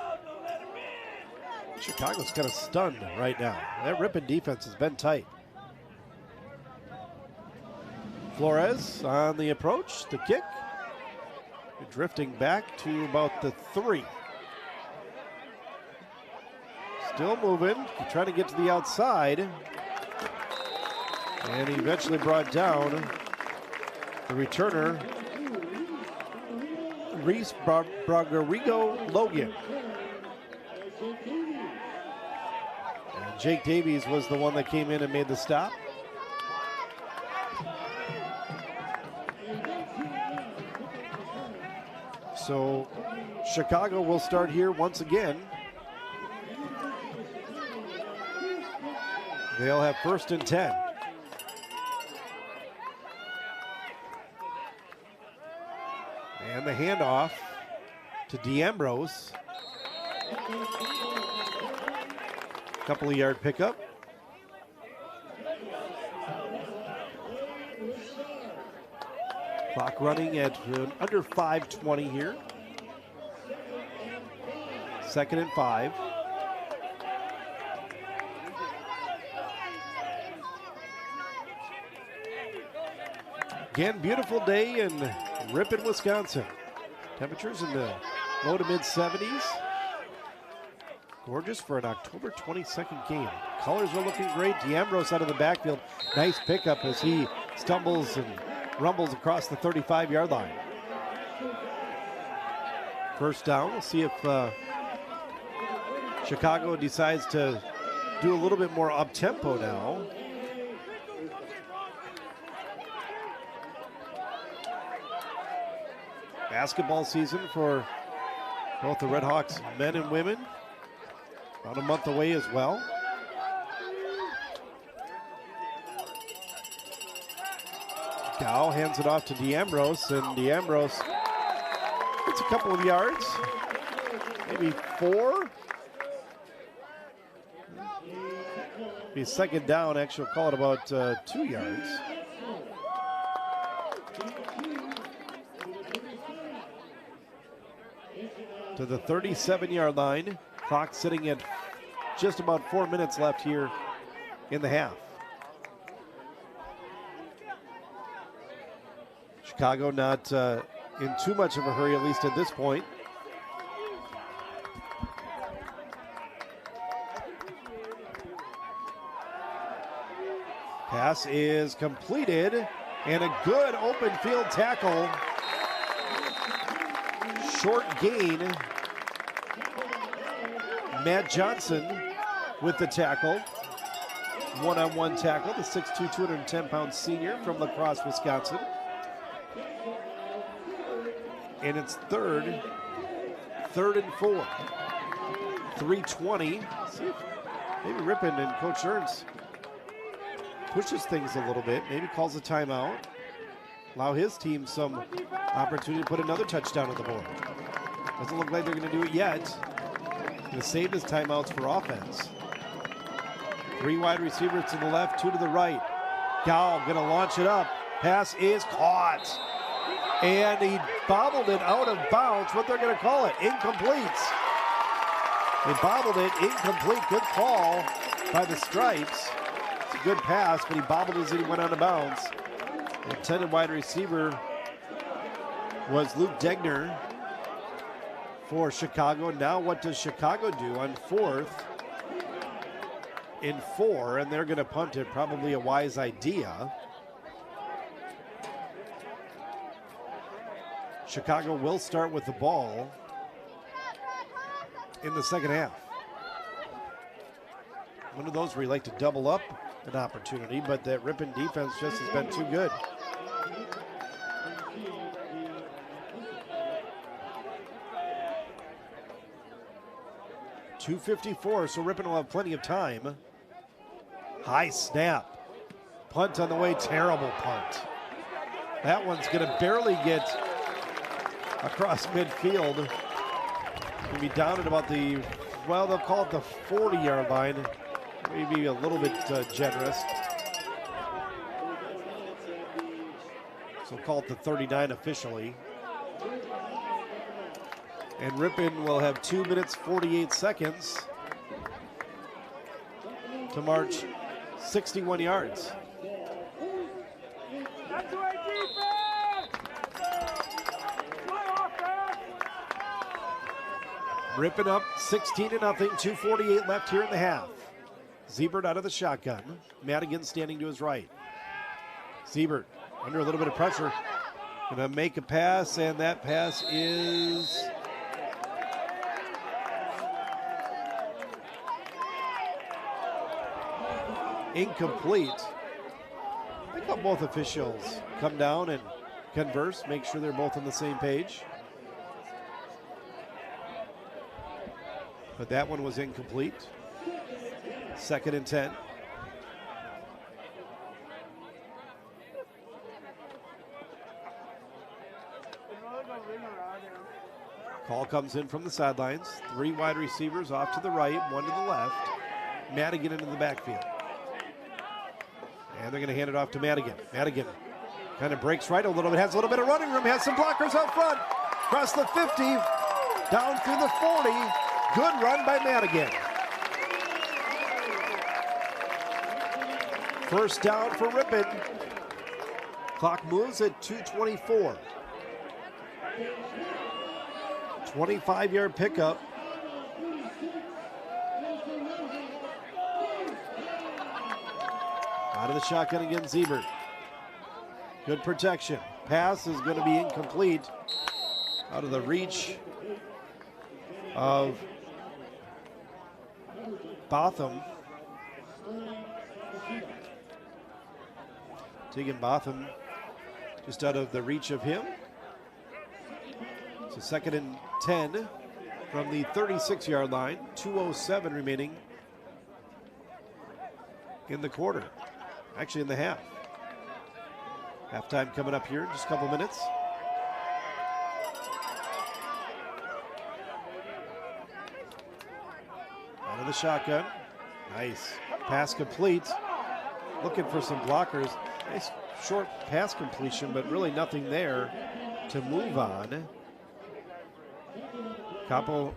Chicago's kind of stunned right now. That Ripon defense has been tight. Flores on the approach, the kick. Drifting back to about the 3. Still moving, trying to get to the outside. And he eventually brought down the returner, Reese Bragarigo Logan. And Jake Davies was the one that came in and made the stop. So Chicago will start here once again. They'll have 1st and 10. And the handoff to D'Ambrose. Couple of yard pickup. Clock running at under 5:20 here. 2nd and 5. Again, beautiful day in Ripon, Wisconsin. Temperatures in the low to mid 70s. Gorgeous for an October 22nd game. Colors are looking great. D'Ambrose out of the backfield. Nice pickup as he stumbles and rumbles across the 35-yard line. First down. We'll see if Chicago decides to do a little bit more up-tempo now. Basketball season for both the Redhawks men and women. About a month away as well. Dow hands it off to D'Ambrose, and D'Ambrose gets a couple of yards, maybe 4. Be 2nd down, actually we'll call it about 2 yards. To the 37-yard line. Clock sitting at just about 4 minutes left here in the half. Chicago not in too much of a hurry, at least at this point. Pass is completed, and a good open field tackle Short gain. Matt Johnson with the tackle. One-on-one tackle, the 6'2", 210-pound senior from La Crosse, Wisconsin. And it's third and 4. 3:20. See if maybe Ripon and Coach Ernst pushes things a little bit, maybe calls a timeout. Allow his team some opportunity to put another touchdown on the board. Doesn't look like they're going to do it yet. Going to save his timeouts for offense. 3 wide receivers to the left, 2 to the right. Gall going to launch it up. Pass is caught. And he bobbled it out of bounds. What they're going to call it? Incomplete. They bobbled it. Incomplete. Good call by the Stripes. It's a good pass, but he bobbled as he went out of bounds. The intended wide receiver was Luke Degner for Chicago. Now what does Chicago do on 4th and 4? And they're going to punt it. Probably a wise idea. Chicago will start with the ball in the second half. One of those where you like to double up an opportunity, but that Ripon defense just has been too good. .254, so Ripon will have plenty of time. High snap. Punt on the way, terrible punt. That one's gonna barely get across midfield. Gonna be down at about the, well, they'll call it the 40-yard line. Maybe a little bit generous. So call it the 39 officially. And Ripon will have 2 minutes, 48 seconds to march 61 yards. Ripon up 16-0, 2:48 left here in the half. Siebert out of the shotgun. Madigan standing to his right. Siebert under a little bit of pressure. Gonna make a pass, and that pass is incomplete. I think both officials come down and converse, make sure they're both on the same page. But that one was incomplete. 2nd and 10. Call comes in from the sidelines. 3 wide receivers off to the right, 1 to the left. Madigan into the backfield. And they're going to hand it off to Madigan. Madigan kind of breaks right a little bit, has a little bit of running room, has some blockers out front. Across the 50, down through the 40. Good run by Madigan. First down for Ripon. Clock moves at 2:24. 25-yard pickup. Out of the shotgun again, Siebert. Good protection. Pass is going to be incomplete. Out of the reach of Botham. Tegan Botham just out of the reach of him. So 2nd and 10 from the 36-yard line. 2:07 remaining in the quarter. Actually in the half. Halftime coming up here in just a couple minutes. Out of the shotgun. Nice. Pass complete. Looking for some blockers. Nice short pass completion, but really nothing there to move on. Capo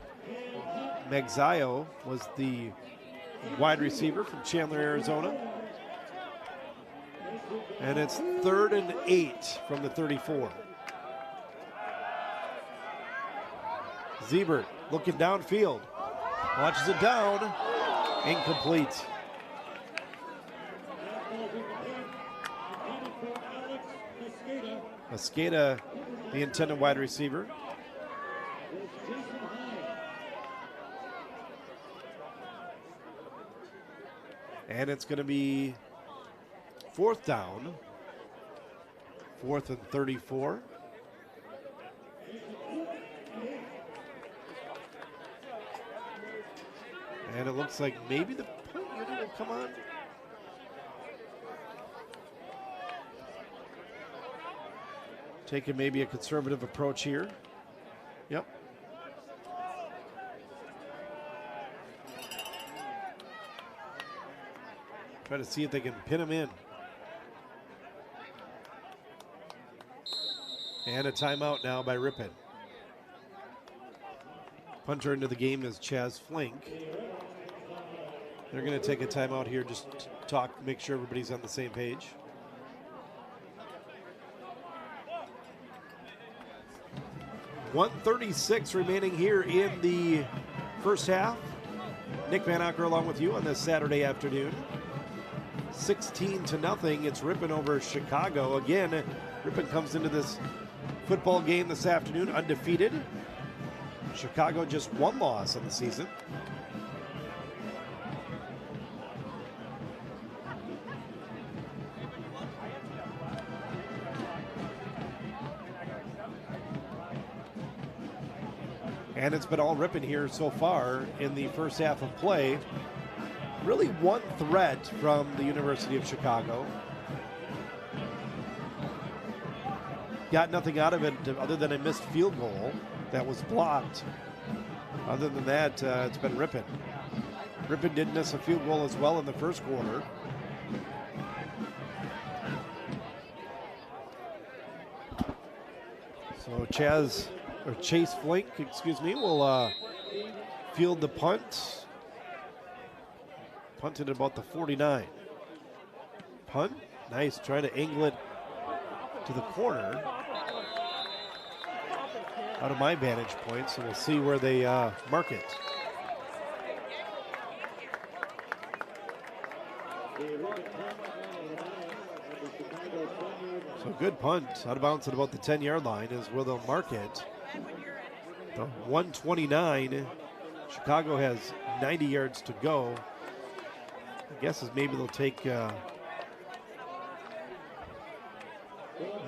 Magzayo was the wide receiver from Chandler, Arizona. And it's 3rd and 8 from the 34. Siebert looking downfield. Launches it down. Incomplete. Mosqueda, the intended wide receiver. And it's going to be 4th down. 4th and 34. And it looks like maybe the punt unit will come on. Taking maybe a conservative approach here. Yep. Try to see if they can pin him in. And a timeout now by Ripon. Punter into the game is Chaz Flink. They're going to take a timeout here just to talk, make sure everybody's on the same page. .136 remaining here in the first half. Nick Van Nocker along with you on this Saturday afternoon. 16-0, it's Ripon over Chicago. Again, Ripon comes into this football game this afternoon undefeated. Chicago just 1 loss on the season. And it's been all Ripon here so far in the first half of play. Really one threat from the University of Chicago. Got nothing out of it other than a missed field goal that was blocked. Other than that, it's been Ripon. Ripon did miss a field goal as well in the first quarter. So Chase Flink, will field the punt. Punted about the 49. Punt, nice, trying to angle it to the corner. Out of my vantage point, so we'll see where they mark it. So good punt, out of bounds at about the 10-yard line is where they'll mark it. The 129, Chicago has 90 yards to go. I guess is maybe they'll take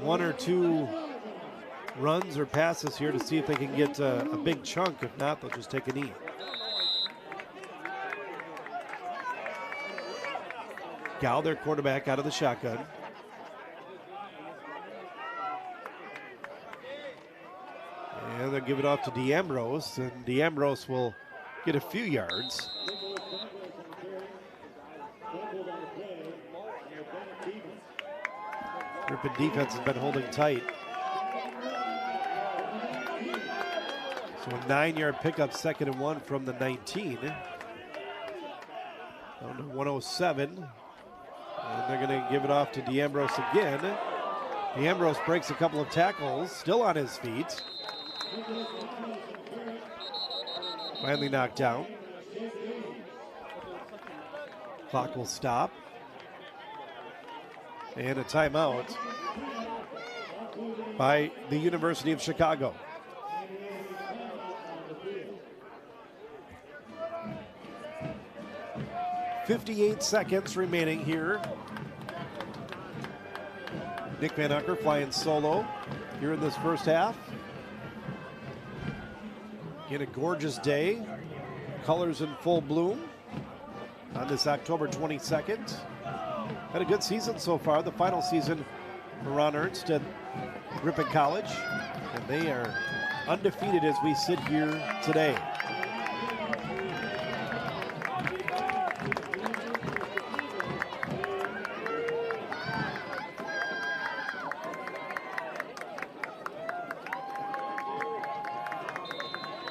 1 or 2 runs or passes here to see if they can get a big chunk. If not, they'll just take a knee. Gow, their quarterback, out of the shotgun. And they'll give it off to D'Ambrose, and D'Ambrose will get a few yards. Ripon defense has been holding tight. So a 9-yard pickup, 2nd and 1 from the 19. Down to 107. And they're going to give it off to D'Ambrose again. D'Ambrose breaks a couple of tackles, still on his feet. Finally knocked down. Clock will stop. And a timeout by the University of Chicago. .58 seconds remaining here. Nick Van Nocker flying solo here in this first half. Again, a gorgeous day. Colors in full bloom on this October 22nd. Had a good season so far, the final season for Ron Ernst at Ripon College. And they are undefeated as we sit here today.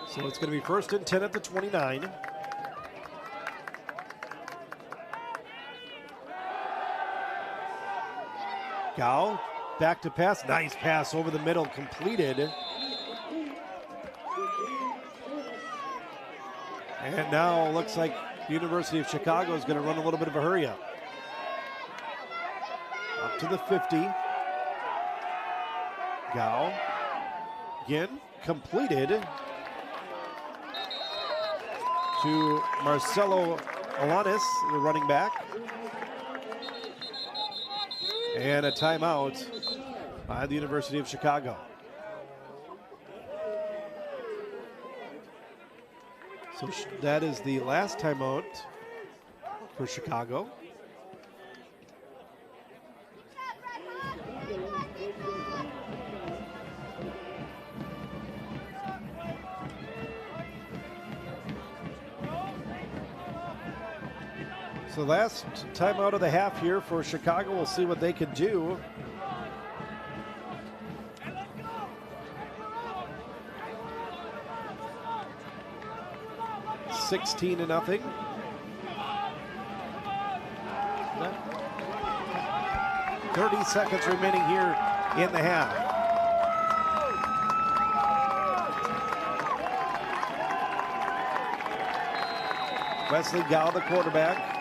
So it's going to be 1st and 10 at the 29. Gow, back to pass. Nice pass over the middle, completed. And now looks like the University of Chicago is going to run a little bit of a hurry up. Up to the 50. Gow, again, completed to Marcelo Alanis, the running back. And a timeout by the University of Chicago. So that is the last timeout for Chicago. So last timeout of the half here for Chicago. We'll see what they can do. $16-0. 30 seconds remaining here in the half. Wesley Gow, the quarterback.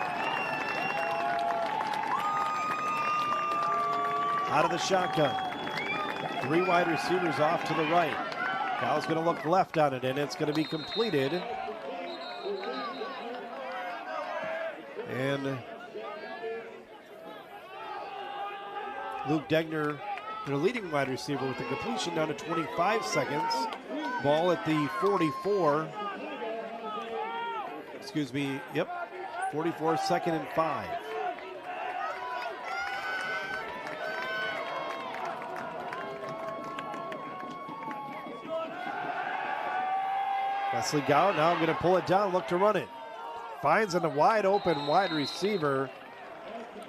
Out of the shotgun. 3 wide receivers off to the right. Gow's going to look left on it, and it's going to be completed. And Luke Degner, their leading wide receiver, with the completion down to 25 seconds. Ball at the 44. Excuse me, yep. 44, 2nd and 5. Wesley Gow now going to pull it down, look to run it. Finds a wide open wide receiver.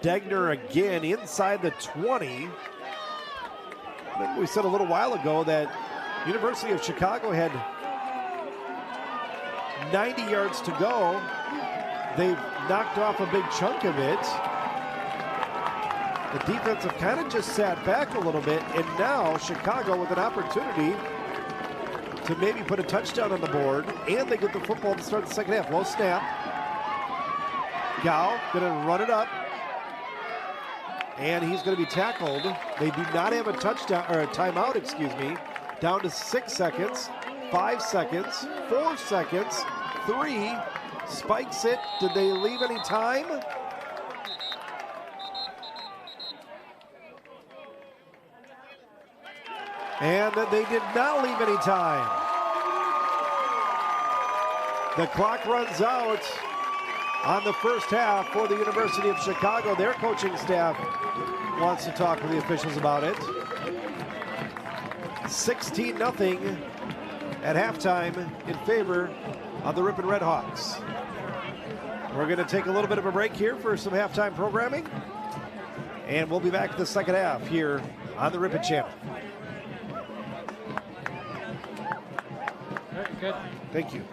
Degner again inside the 20. I think we said a little while ago that University of Chicago had 90 yards to go. They've knocked off a big chunk of it. The defense have kind of just sat back a little bit, and now Chicago with an opportunity to maybe put a touchdown on the board, and they get the football to start the second half. Low snap. Gow gonna run it up, and he's gonna be tackled. They do not have a touchdown, or a timeout, excuse me. Down to 6 seconds, 5 seconds, 4 seconds, 3, spikes it. Did they leave any time? And they did not leave any time. The clock runs out on the first half for the University of Chicago. Their coaching staff wants to talk with the officials about it. 16-0 at halftime in favor of the Ripon Redhawks. We're going to take a little bit of a break here for some halftime programming, and we'll be back in the second half here on the Ripon channel. All right, good. Thank you.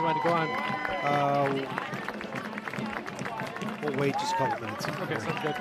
want to go on? We'll wait just a couple minutes. Okay, sounds good.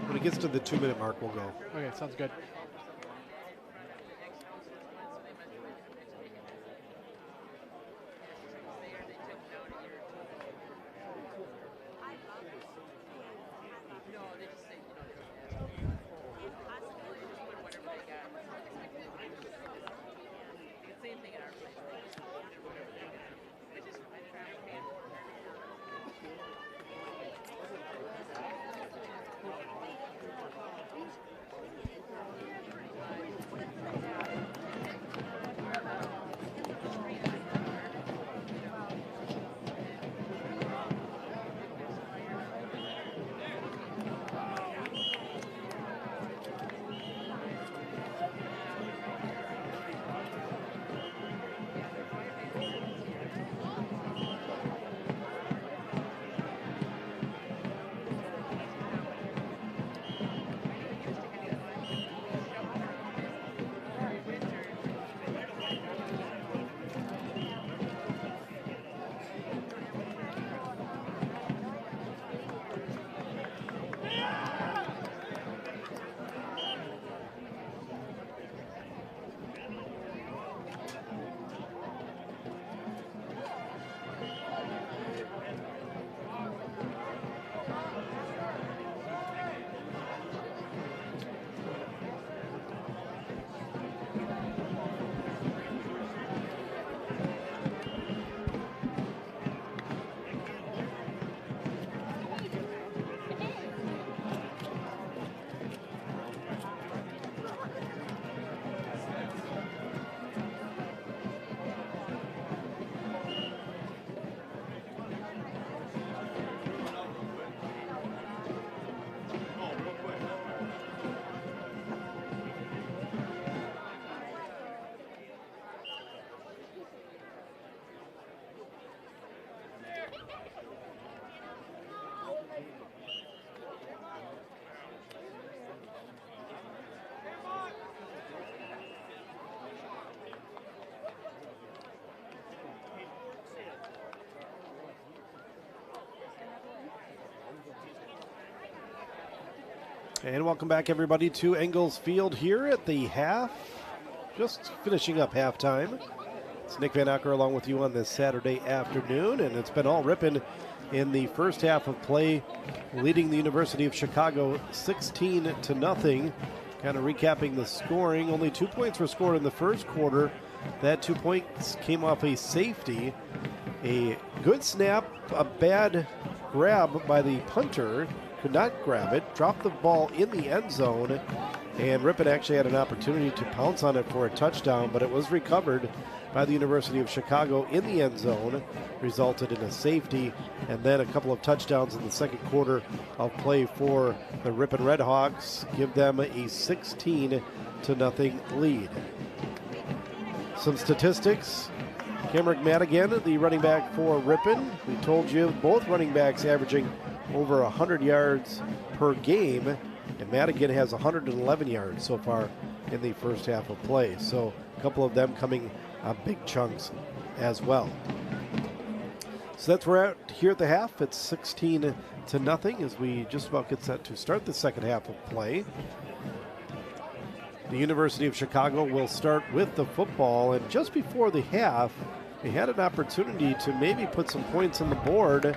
When it gets to the 2-minute mark, we'll go. Okay, sounds good. And welcome back, everybody, to Ingalls Field here at the half. Just finishing up halftime. It's Nick Van Nocker along with you on this Saturday afternoon, and it's been all Ripon in the first half of play, leading the University of Chicago 16-0. Kind of recapping the scoring, only 2 points were scored in the first quarter. That 2 points came off a safety, a good snap, a bad grab by the punter. Could not grab it, dropped the ball in the end zone, and Ripon actually had an opportunity to pounce on it for a touchdown, but it was recovered by the University of Chicago in the end zone, resulted in a safety, and then a couple of touchdowns in the second quarter of play for the Ripon Redhawks, give them a 16-0 lead. Some statistics. Cameron Madigan, the running back for Ripon. We told you both running backs averaging over 100 yards per game, and Madigan has 111 yards so far in the first half of play. So a couple of them coming big chunks as well. So that's where we're at here at the half. It's 16-0 as we just about get set to start the second half of play. The University of Chicago will start with the football, and just before the half, they had an opportunity to maybe put some points on the board,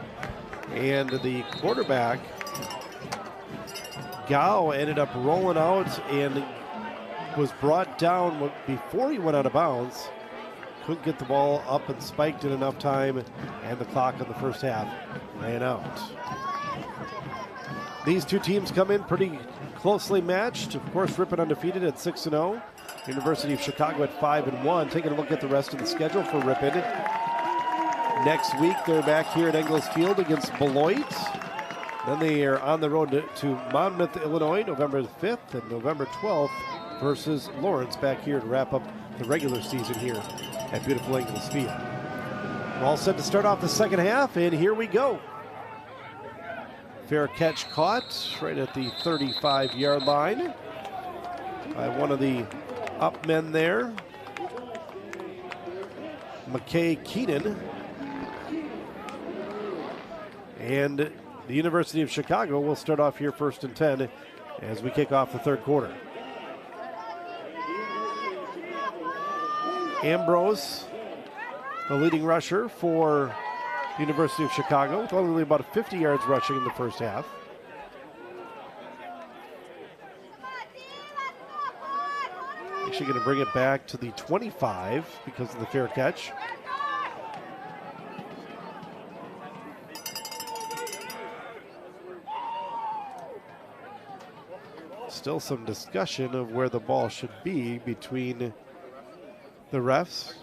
and the quarterback, Gao, ended up rolling out and was brought down before he went out of bounds. couldn't get the ball up and spiked in enough time, and the clock in the first half ran out. These two teams come in pretty closely matched. Of course, Ripon undefeated at 6-0. University of Chicago at 5-1. Taking a look at the rest of the schedule for Ripon. Next week, they're back here at Ingalls Field against Beloit. Then they are on the road to Monmouth, Illinois, November 5th and November 12th versus Lawrence back here to wrap up the regular season here at beautiful Ingalls Field. We're all set to start off the second half, and here we go. Fair catch caught right at the 35-yard line by one of the up men there, McKay Keenan. And the University of Chicago will start off here 1st and 10 as we kick off the third quarter. Ambrose, the leading rusher for the University of Chicago, with only about 50 yards rushing in the first half. Actually going to bring it back to the 25 because of the fair catch. Still some discussion of where the ball should be between the refs.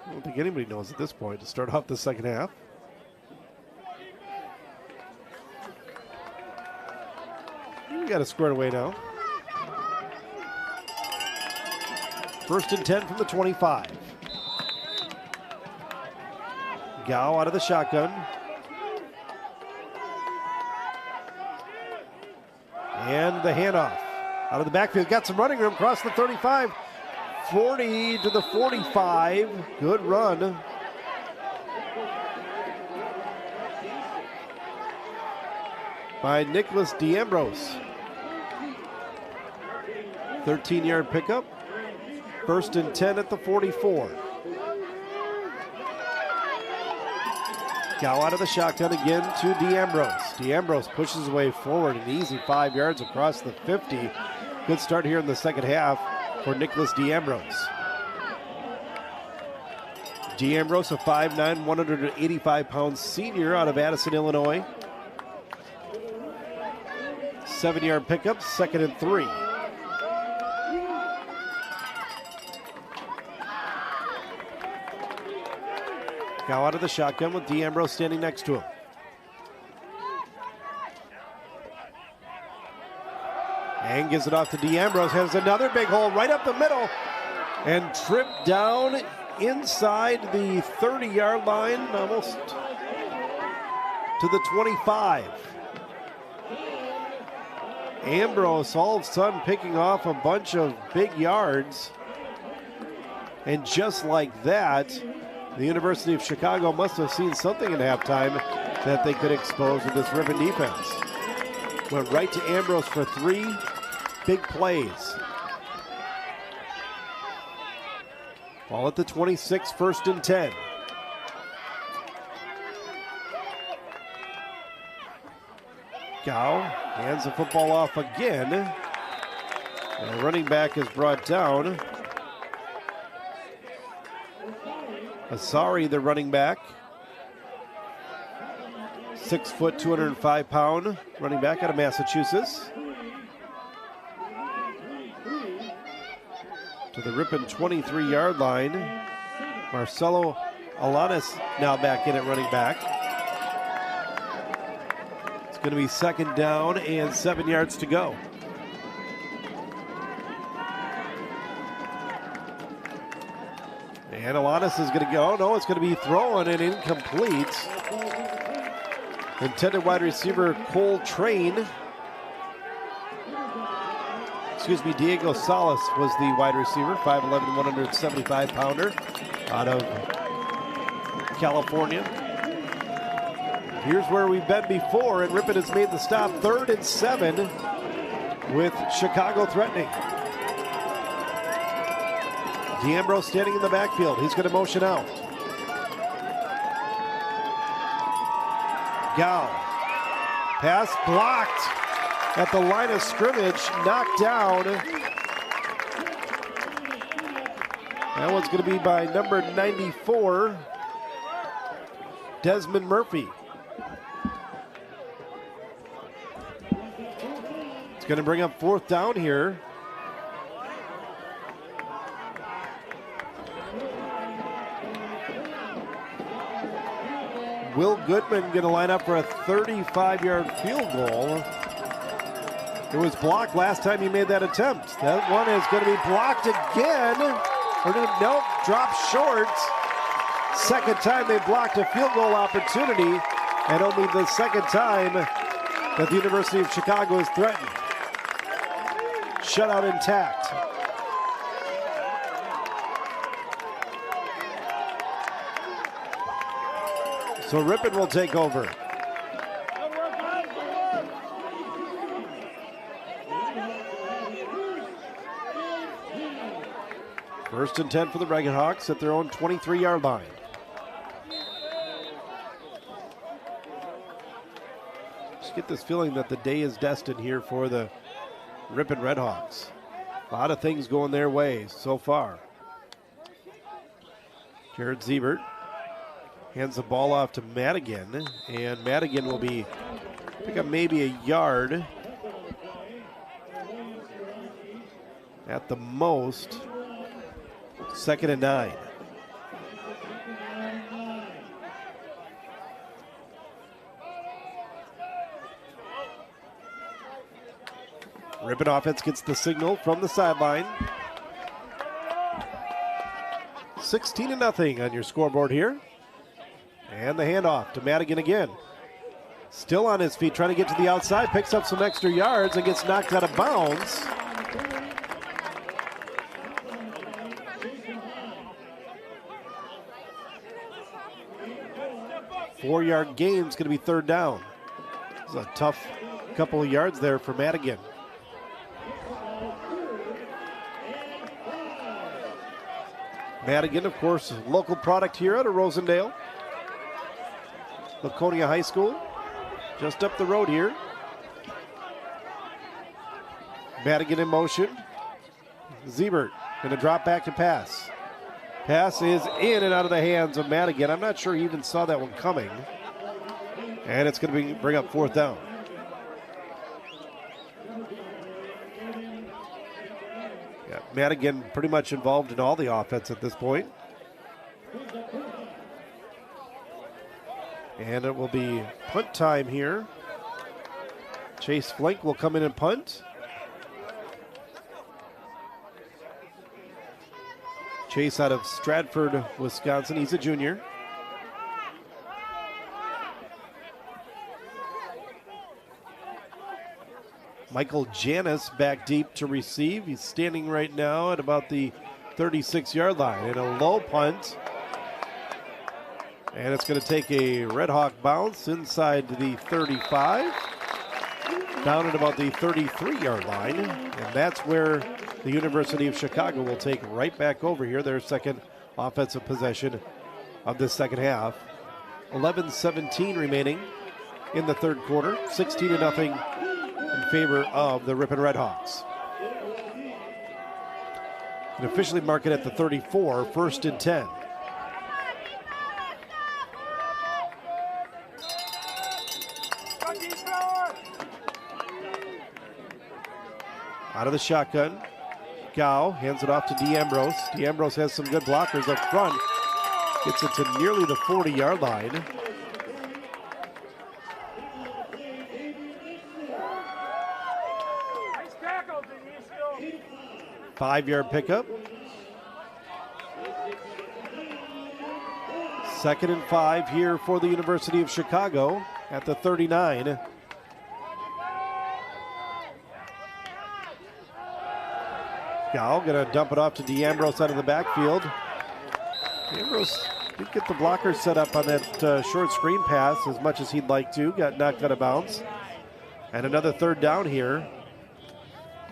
I don't think anybody knows at this point to start off the second half. We got it squared away now. 1st and 10 from the 25. Gao out of the shotgun. And the handoff out of the backfield. Got some running room across the 35. 40 to the 45. Good run. By Nicholas D'Ambrose. 13-yard pickup. 1st and 10 at the 44. Gao out of the shotgun again to D'Ambrose. D'Ambrose pushes away forward, an easy 5 yards across the 50. Good start here in the second half for Nicholas D'Ambrose. D'Ambrose, a 5'9", 185-pound senior out of Addison, Illinois. 7-yard pickup, 2nd and 3. Gao out of the shotgun with D'Ambrose standing next to him. And gives it off to D'Ambrose. Has another big hole right up the middle. And tripped down inside the 30-yard line, almost to the 25. Ambrose all of a sudden picking off a bunch of big yards. And just like that, the University of Chicago must have seen something at halftime that they could expose with this Ripon defense. Went right to Ambrose for 3 big plays. Ball at the 26, 1st and 10. Gao hands the football off again. And the running back is brought down. Asari, the running back. 6 foot, 205-pound running back out of Massachusetts. To the Ripon 23-yard line. Marcelo Alanis now back in at running back. It's going to be 2nd down and 7 yards to go. And Alanis is going to go. No, it's going to be thrown and incomplete. Intended wide receiver Cole Train. Diego Salas was the wide receiver, 5'11", 175-pounder out of California. Here's where we've been before, and Ripon has made the stop. 3rd and 7 with Chicago threatening. D'Ambrose standing in the backfield. He's going to motion out. Gao. Pass blocked. at the line of scrimmage, knocked down. That one's going to be by number 94, Desmond Murphy. It's going to bring up 4th down here. Will Goodman going to line up for a 35-yard field goal. It was blocked last time he made that attempt. That one is going to be blocked again. Nope, dropped short. Second time they blocked a field goal opportunity, and only the second time that the University of Chicago is threatened. Shutout intact. So Ripon will take over. First and 10 for the Redhawks at their own 23-yard line. Just get this feeling that the day is destined here for the Ripon Redhawks. A lot of things going their way so far. Jared Siebert hands the ball off to Madigan, and Madigan will be pick up maybe a yard at the most. 2nd and 9. Ripon offense gets the signal from the sideline. 16-0 on your scoreboard here. And the handoff to Madigan again. Still on his feet, trying to get to the outside, picks up some extra yards and gets knocked out of bounds. Four-yard gain is going to be 3rd down. It's a tough couple of yards there for Madigan. Madigan, of course, local product here out of Rosendale. Laconia High School, just up the road here. Madigan in motion. Siebert going to drop back to pass. Pass is in and out of the hands of Madigan. I'm not sure he even saw that one coming. And it's going to bring up 4th down. Yeah, Madigan pretty much involved in all the offense at this point. And it will be punt time here. Chase Flink will come in and punt. Chase out of Stratford, Wisconsin. He's a junior. Michael Janis back deep to receive. He's standing right now at about the 36-yard line. And a low punt. And it's going to take a Red Hawk bounce inside the 35. Down at about the 33-yard line. And that's where the University of Chicago will take right back over here, their second offensive possession of the second half. 11:17 remaining in the third quarter. 16-0 in favor of the Ripon Redhawks. And officially mark it at the 34, 1st and 10. Out of the shotgun. Gow hands it off to DeAmbrose. DeAmbrose has some good blockers up front. Gets it to nearly the 40-yard line. Five-yard pickup. 2nd and 5 here for the University of Chicago at the 39. Gow gonna dump it off to DeAmbrose out of the backfield. DeAmbrose didn't get the blocker set up on that short screen pass as much as he'd like to. Got knocked out of bounds. And another 3rd down here.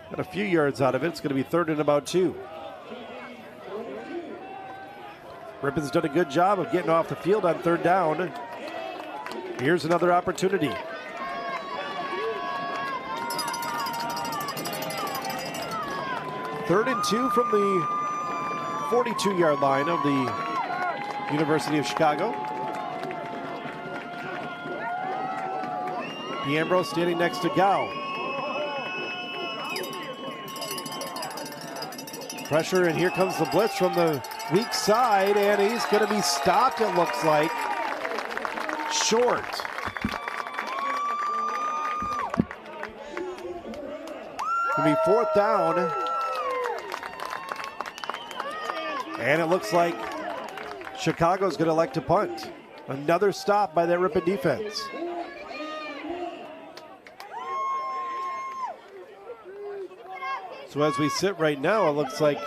Got a few yards out of it. It's going to be 3rd and about 2. Ripon's done a good job of getting off the field on 3rd down. Here's another opportunity. 3rd and 2 from the 42-yard line of the University of Chicago. D'Ambrose standing next to Gao. Pressure, and here comes the blitz from the weak side, and he's going to be stopped, it looks like. Short. It'll be 4th down. And it looks like Chicago's going to elect to punt. Another stop by that Ripon defense. So as we sit right now, it looks like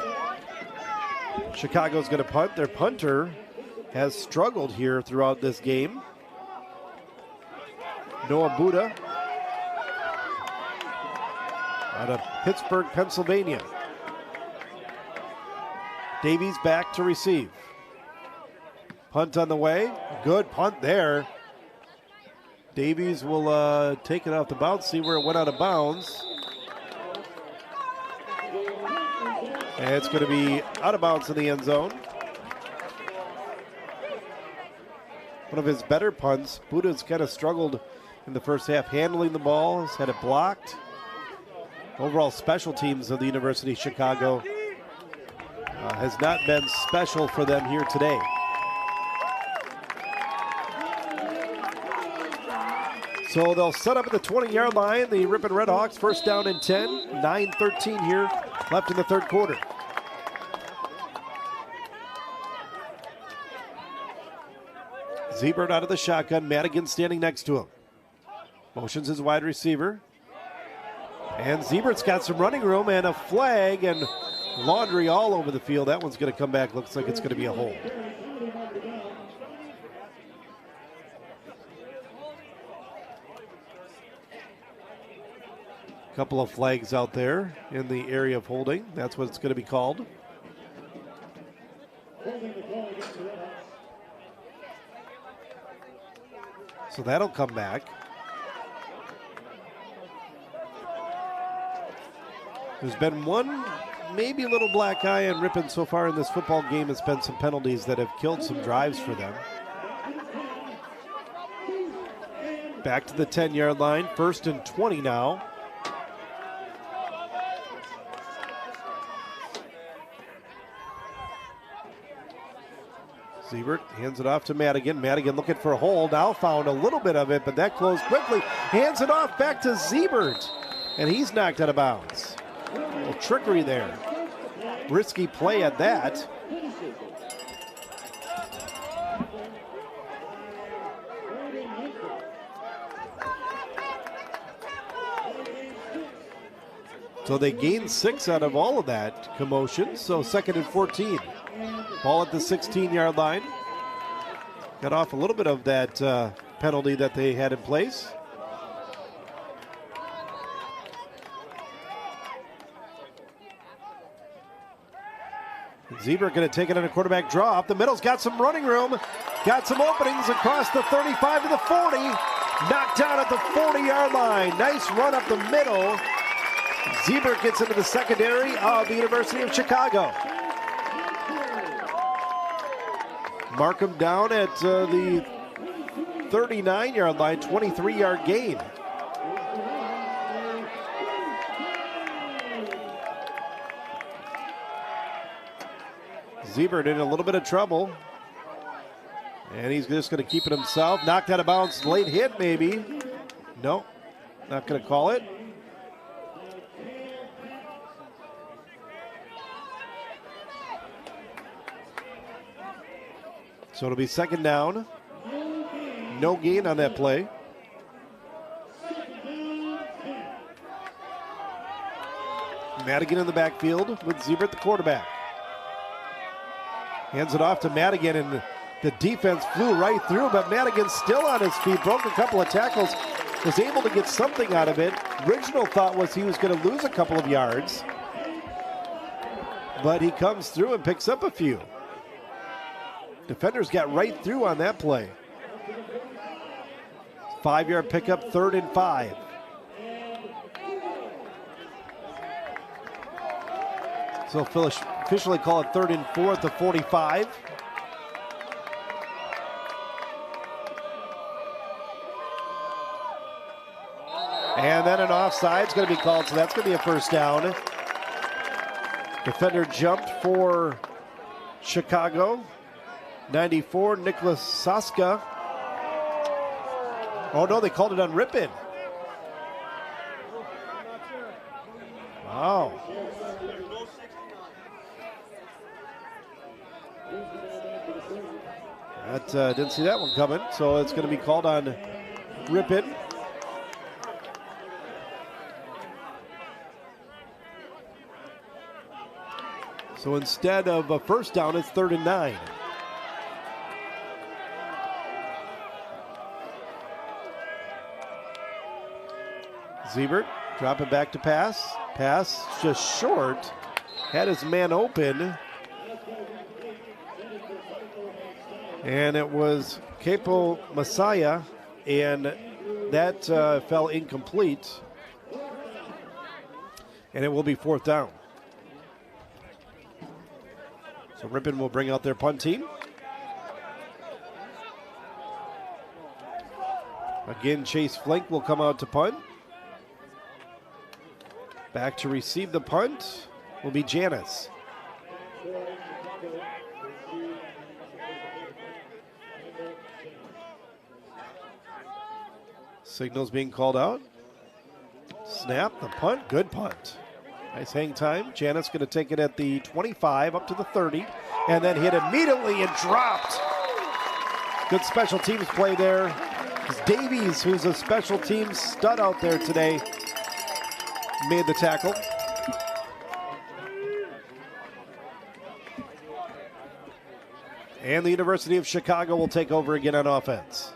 Chicago's going to punt. Their punter has struggled here throughout this game. Noah Buddha out of Pittsburgh, Pennsylvania. Davies back to receive. Punt on the way. Good punt there. Davies will take it off the bounce, see where it went out of bounds. And it's going to be out of bounds in the end zone. One of his better punts. Buddha's kind of struggled in the first half handling the ball. Has had it blocked. Overall special teams of the University of Chicago has not been special for them here today. So they'll set up at the 20-yard line. The Ripon Redhawks, 1st down and 10. 9:13 here left in the 3rd quarter. Siebert out of the shotgun. Madigan standing next to him. Motions his wide receiver. And Siebert's got some running room and a flag and laundry all over the field. That one's going to come back. Looks like it's going to be a hold. Couple of flags out there in the area of holding. That's what it's going to be called. So that'll come back. There's been one, maybe a little black eye on Ripon so far in this football game. It's been some penalties that have killed some drives for them. Back to the 10-yard line. 1st and 20 now. Siebert hands it off to Madigan. Madigan looking for a hole. Now found a little bit of it, but that closed quickly. Hands it off back to Siebert. And he's knocked out of bounds. A little trickery there. Risky play at that. So they gained 6 out of all of that commotion. So 2nd and 14. Ball at the 16-yard line. Got off a little bit of that penalty that they had in place. Siebert going to take it on a quarterback draw. Up the middle's got some running room. Got some openings across the 35 to the 40. Knocked down at the 40-yard line. Nice run up the middle. Siebert gets into the secondary of the University of Chicago. Mark him down at the 39-yard line, 23-yard gain. Siebert in a little bit of trouble. And he's just going to keep it himself. Knocked out of bounds, late hit maybe. No, not going to call it. So it'll be 2nd down. No gain on that play. Madigan in the backfield with Siebert, the quarterback. Hands it off to Madigan, and the defense flew right through, but Madigan's still on his feet, broke a couple of tackles, was able to get something out of it. Original thought was he was going to lose a couple of yards, but he comes through and picks up a few. Defenders got right through on that play. 5-yard pickup, 3rd and 5. So officially call it 3rd and 4 at the 45. And then an offside is going to be called, so that's going to be a first down. Defender jumped for Chicago. 94, Nicholas Saska. Oh no, they called it on Ripon. Wow. That didn't see that one coming, so it's going to be called on Ripon. So instead of a first down, it's 3rd and 9. Siebert dropping back to pass. Pass just short. Had his man open. And it was Capo Messiah, and that fell incomplete. And it will be 4th down. So Ripon will bring out their punt team. Again, Chase Flink will come out to punt. Back to receive the punt will be Janis. Signals being called out. Snap, the punt, good punt. Nice hang time. Janis going to take it at the 25 up to the 30 and then hit immediately and dropped. Good special teams play there. Davies, who's a special teams stud out there today, made the tackle. And the University of Chicago will take over again on offense.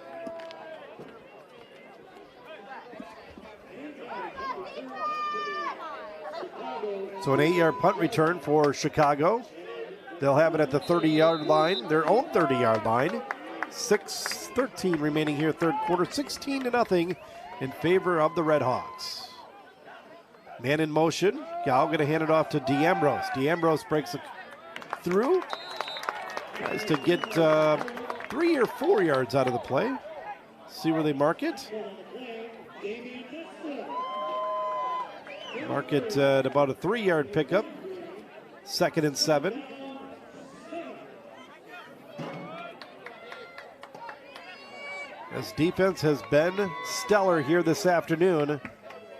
So an 8-yard punt return for Chicago. They'll have it at the 30-yard line, their own 30-yard line. 6:13 remaining here, third quarter, 16-0 in favor of the Redhawks. Man in motion. Gal going to hand it off to D'Ambrose. D'Ambrose breaks through. Tries to get 3 or 4 yards out of the play. See where they mark it. Mark it at about a 3-yard pickup. 2nd and 7. This defense has been stellar here this afternoon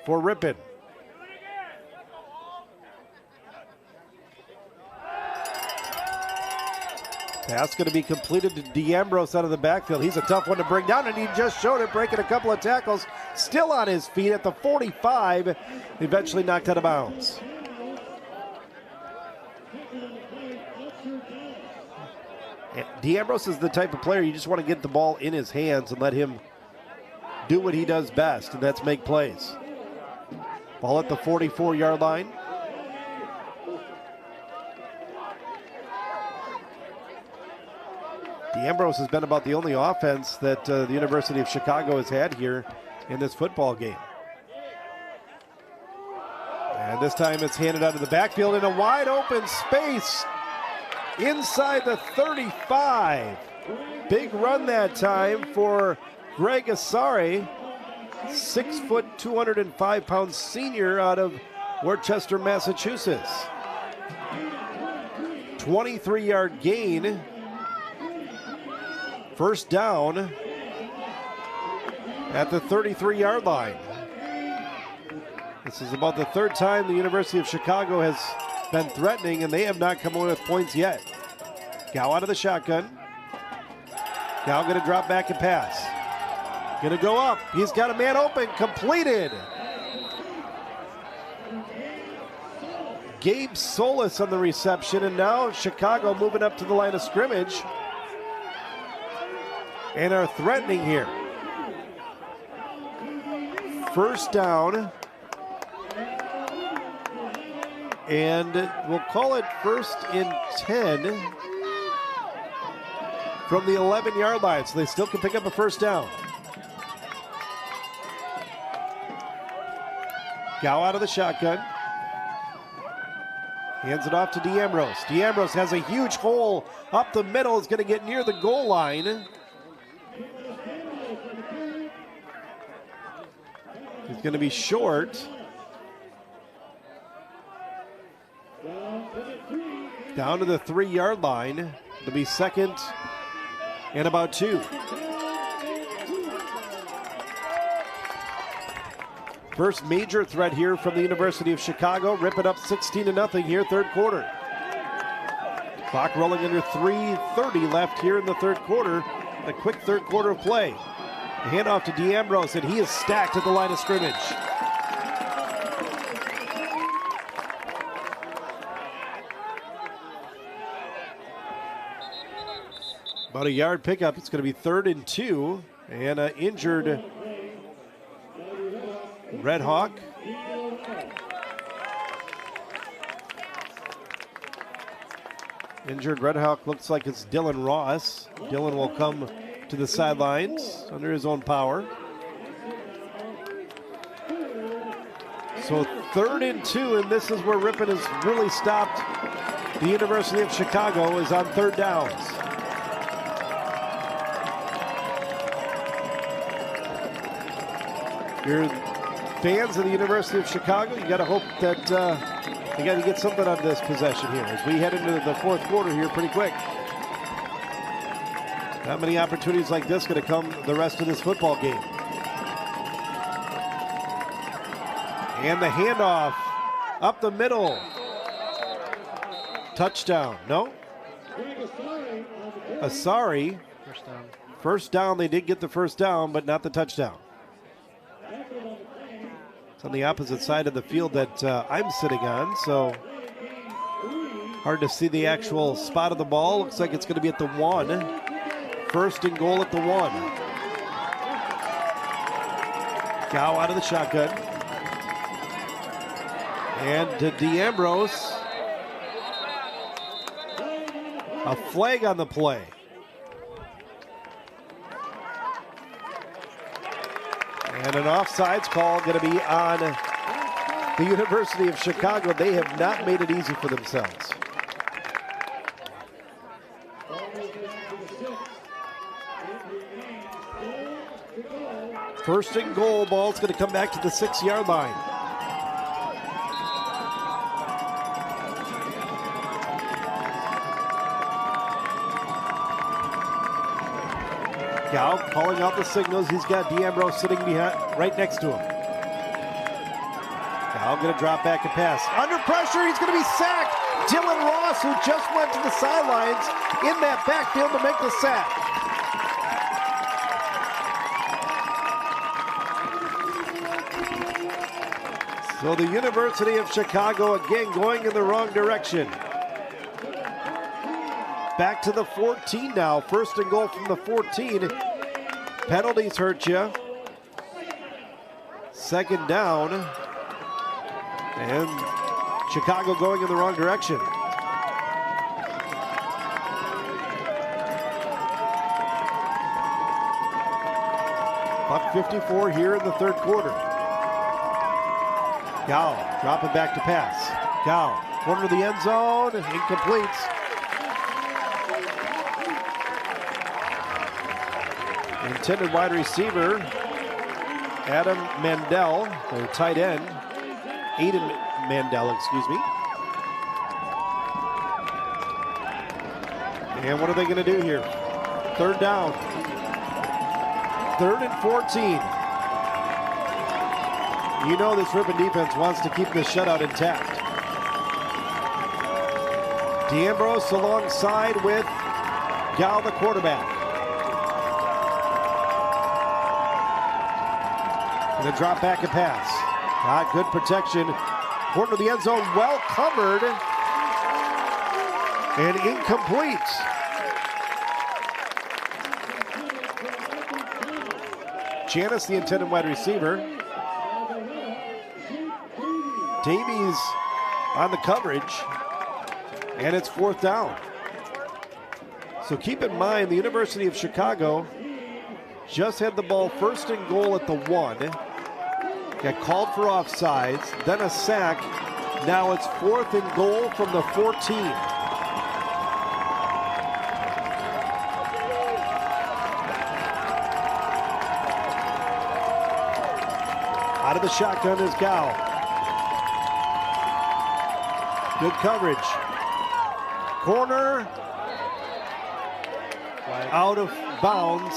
for Ripon. Pass going to be completed to D'Ambrose out of the backfield. He's a tough one to bring down, and he just showed it, breaking a couple of tackles. Still on his feet at the 45. Eventually knocked out of bounds. D'Ambrose is the type of player you just want to get the ball in his hands and let him do what he does best, and that's make plays. Ball at the 44-yard line. D'Ambrose has been about the only offense that the University of Chicago has had here in this football game. And this time it's handed out of the backfield in a wide open space inside the 35. Big run that time for Greg Asari, 6 foot, 205-pound senior out of Worcester, Massachusetts. 23-yard gain. First down at the 33-yard line. This is about the 3rd time the University of Chicago has been threatening, and they have not come away with points yet. Gow out of the shotgun. Gow going to drop back and pass. Going to go up. He's got a man open. Completed. Gabe Solis on the reception, and now Chicago moving up to the line of scrimmage and are threatening here. First down. And we'll call it 1st and 10 from the 11-yard line, so they still can pick up a first down. Gow out of the shotgun. Hands it off to D'Ambrose. D'Ambrose has a huge hole up the middle. Is going to get near the goal line. He's going to be short. Down to the 3-yard line. It'll be second and about 2. First major threat here from the University of Chicago. Rip it up 16-0 here, third quarter. Clock rolling under 3:30 left here in the third quarter. A quick third quarter of play. The handoff to D'Ambrose, and he is stacked at the line of scrimmage. About a yard pickup. It's going to be 3rd and 2, and an injured Redhawk. Injured Redhawk looks like it's Dylan Ross. Dylan will come to the sidelines under his own power. So 3rd and 2, and this is where Ripon has really stopped the University of Chicago, is on 3rd downs. You're fans of the University of Chicago, you got to hope that you got to get something out of this possession here as we head into the fourth quarter here pretty quick. Not many opportunities like this going to come the rest of this football game. And the handoff up the middle. Touchdown. No? Asari. First down. First down. They did get the first down, but not the touchdown. It's on the opposite side of the field that I'm sitting on, so hard to see the actual spot of the ball. Looks like it's going to be at the 1. 1st and goal at the 1. Gow out of the shotgun. And to D'Ambrose. A flag on the play. And an offsides call going to be on the University of Chicago. They have not made it easy for themselves. First and goal, ball's going to come back to the 6-yard line. Gow calling out the signals. He's got D'Ambrose sitting behind, right next to him. Gow going to drop back and pass. Under pressure, he's going to be sacked. Dylan Ross, who just went to the sidelines in that backfield to make the sack. So the University of Chicago again going in the wrong direction. Back to the 14 now. First and goal from the 14. Penalties hurt you. Second down. And Chicago going in the wrong direction. Buck 54 here in the third quarter. Gow dropping back to pass. Gow, corner of the end zone, incomplete. Intended wide receiver, Adam Mandel, or tight end, Aiden Mandel, excuse me. And what are they going to do here? Third down. 3rd and 14. You know this Ripon defense wants to keep this shutout intact. D'Ambrose alongside with Gow, the quarterback. Going to drop back and pass. Got good protection. Corner of the end zone, well covered. And incomplete. Janis, the intended wide receiver. Davies on the coverage. And it's 4th down. So keep in mind, the University of Chicago just had the ball first and goal at the 1. Got called for offsides, then a sack, Now it's 4th and goal from the 14. Out of the shotgun is Gao. Good coverage. Corner. Flag. Out of bounds.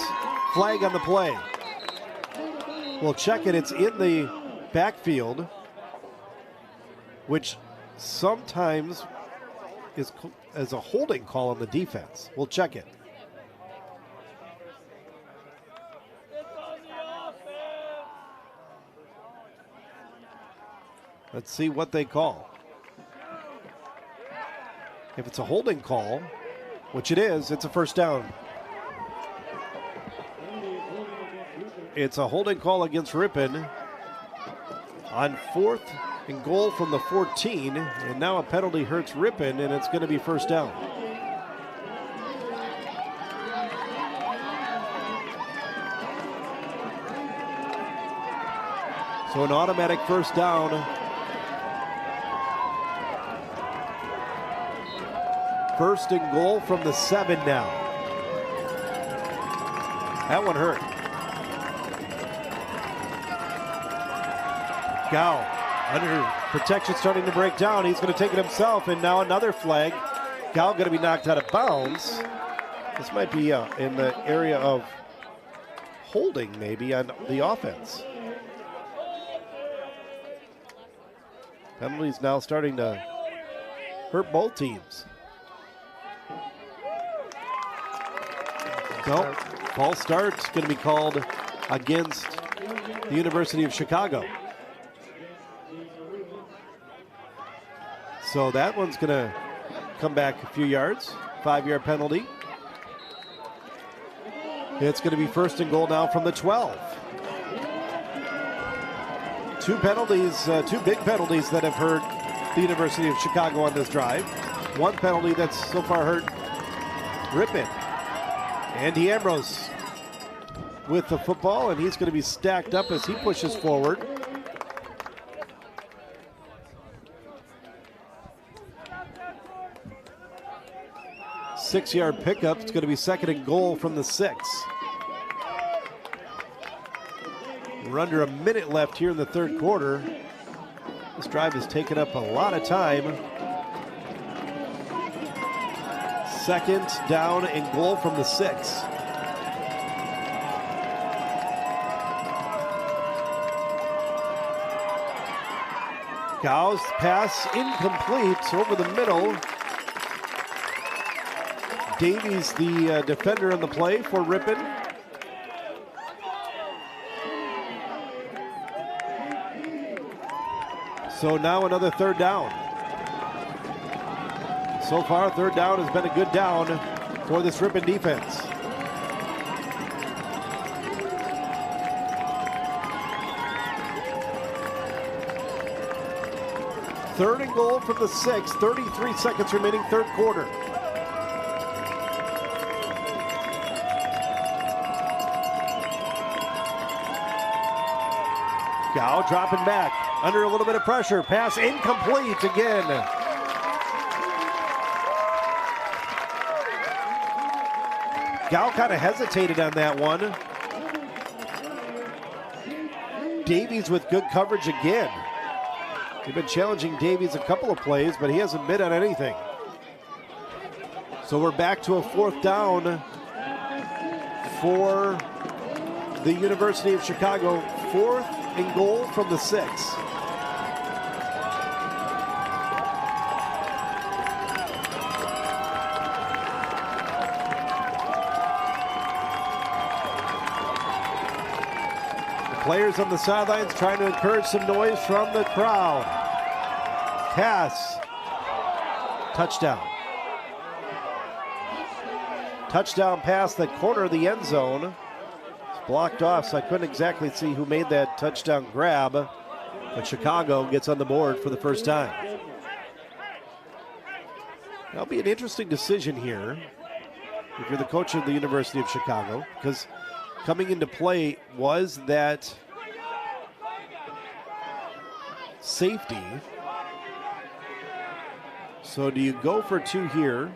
Flag on the play. We'll check it. It's in the backfield, which sometimes is as a holding call on the defense. We'll check it. Let's see what they call. If it's a holding call, which it is, it's a first down. It's a holding call against Ripon on 4th and goal from the 14, and now a penalty hurts Ripon, and it's going to be first down. So an automatic first down. First and goal from the 7 now. That one hurt. Gao under protection starting to break down. He's going to take it himself, and now another flag. Gao going to be knocked out of bounds. This might be in the area of holding maybe on the offense. Penalties now starting to hurt both teams. No, false start's going to be called against the University of Chicago. So that one's going to come back a few yards. 5-yard penalty. It's going to be first and goal now from the 12. Two penalties, two big penalties that have hurt the University of Chicago on this drive. One penalty that's so far hurt Ripon. Andy Ambrose with the football, and he's going to be stacked up as he pushes forward. Six-yard pickup. It's going to be second and goal from the 6. We're under a minute left here in the third quarter. This drive has taken up a lot of time. Second down and goal from the 6. Gao's pass incomplete over the middle. Davies, the defender on the play for Ripon. So now another third down. So far, third down has been a good down for this Ripon defense. Third and goal from the 6, 33 seconds remaining, third quarter. Gao dropping back, under a little bit of pressure. Pass incomplete again. Gao kind of hesitated on that one. Davies with good coverage again. We've been challenging Davies a couple of plays, but he hasn't bid on anything. So we're back to a fourth down for the University of Chicago. 4th and goal from the 6. Players on the sidelines trying to encourage some noise from the crowd. Pass. Touchdown. Touchdown pass the corner of the end zone. It's blocked off, so I couldn't exactly see who made that touchdown grab. But Chicago gets on the board for the first time. That'll be an interesting decision here if you're the coach of the University of Chicago, because coming into play was that safety So do you go for two here,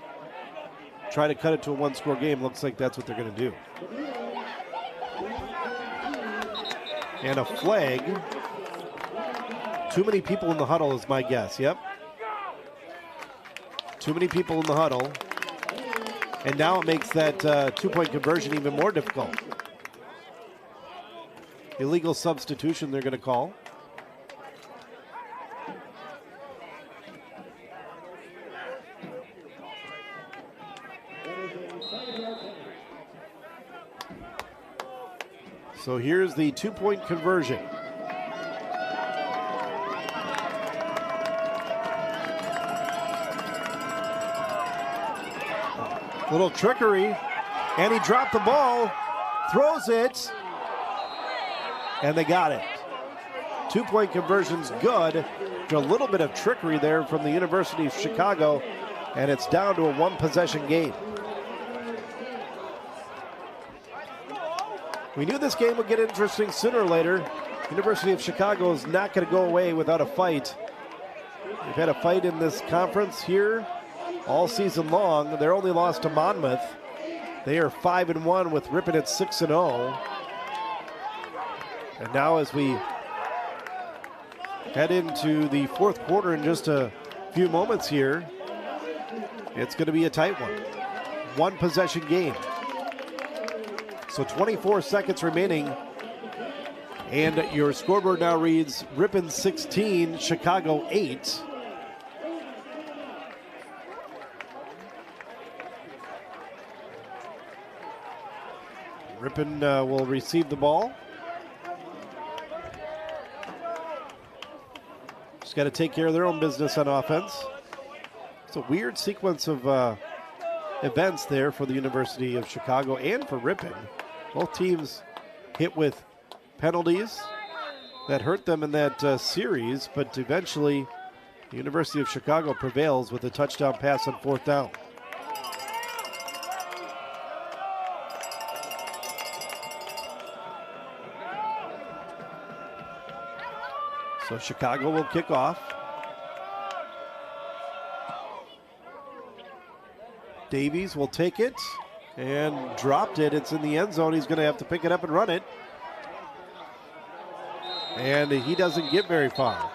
try to cut it to a one-score game? Looks like that's what they're going to do. And a flag. Too many people in the huddle is my guess. Yep. Too many people in the huddle. And now it makes that two-point conversion even more difficult. Illegal substitution they're going to call. So here's the two-point conversion. Little trickery, and he dropped the ball, throws it, and they got it. Two-point conversion's good. A little bit of trickery there from the University of Chicago, and it's down to a one-possession game. We knew this game would get interesting sooner or later. University of Chicago is not going to go away without a fight. We've had a fight in this conference here all season long. Their only loss to Monmouth. They are 5-1 with Ripon at 6-0. And now as we head into the fourth quarter in just a few moments here, it's going to be a tight one. One possession game. So 24 seconds remaining. And your scoreboard now reads Ripon 16, Chicago 8. Ripon will receive the ball. Just got to take care of their own business on offense. It's a weird sequence of events there for the University of Chicago and for Ripon. Both teams hit with penalties that hurt them in that series, but eventually the University of Chicago prevails with a touchdown pass on fourth down. So Chicago will kick off. Davies will take it and dropped it. It's in the end zone. He's going to have to pick it up and run it. And he doesn't get very far.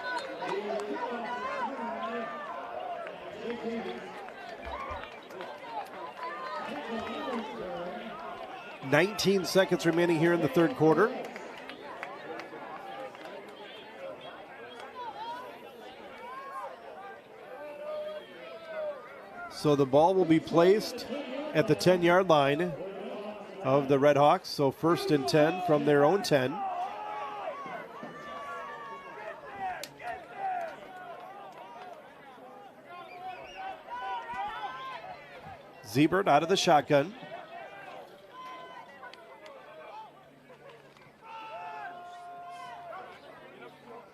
"19 seconds remaining here in the third quarter. So the ball will be placed at the 10-yard line of the Redhawks. So 1st and 10 from their own 10. Siebert out of the shotgun.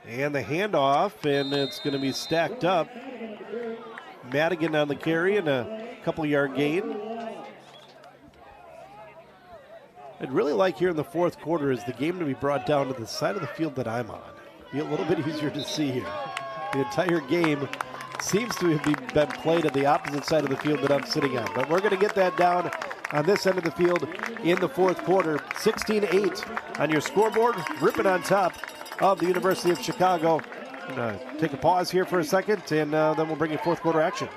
And the handoff, and it's going to be stacked up. Madigan on the carry and a couple-yard gain. I'd really like here in the fourth quarter is the game to be brought down to the side of the field that I'm on. Be a little bit easier to see here. The entire game seems to have been played at the opposite side of the field that I'm sitting on. But we're going to get that down on this end of the field in the fourth quarter. 16-8 on your scoreboard. Ripon on top of the University of Chicago. Take a pause here for a second, and then we'll bring you fourth quarter action.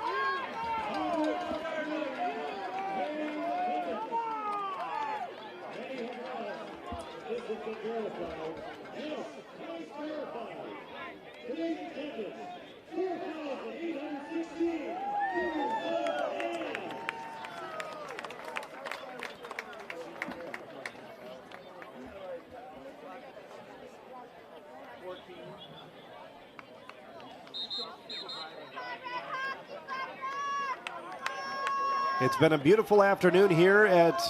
It's been a beautiful afternoon here at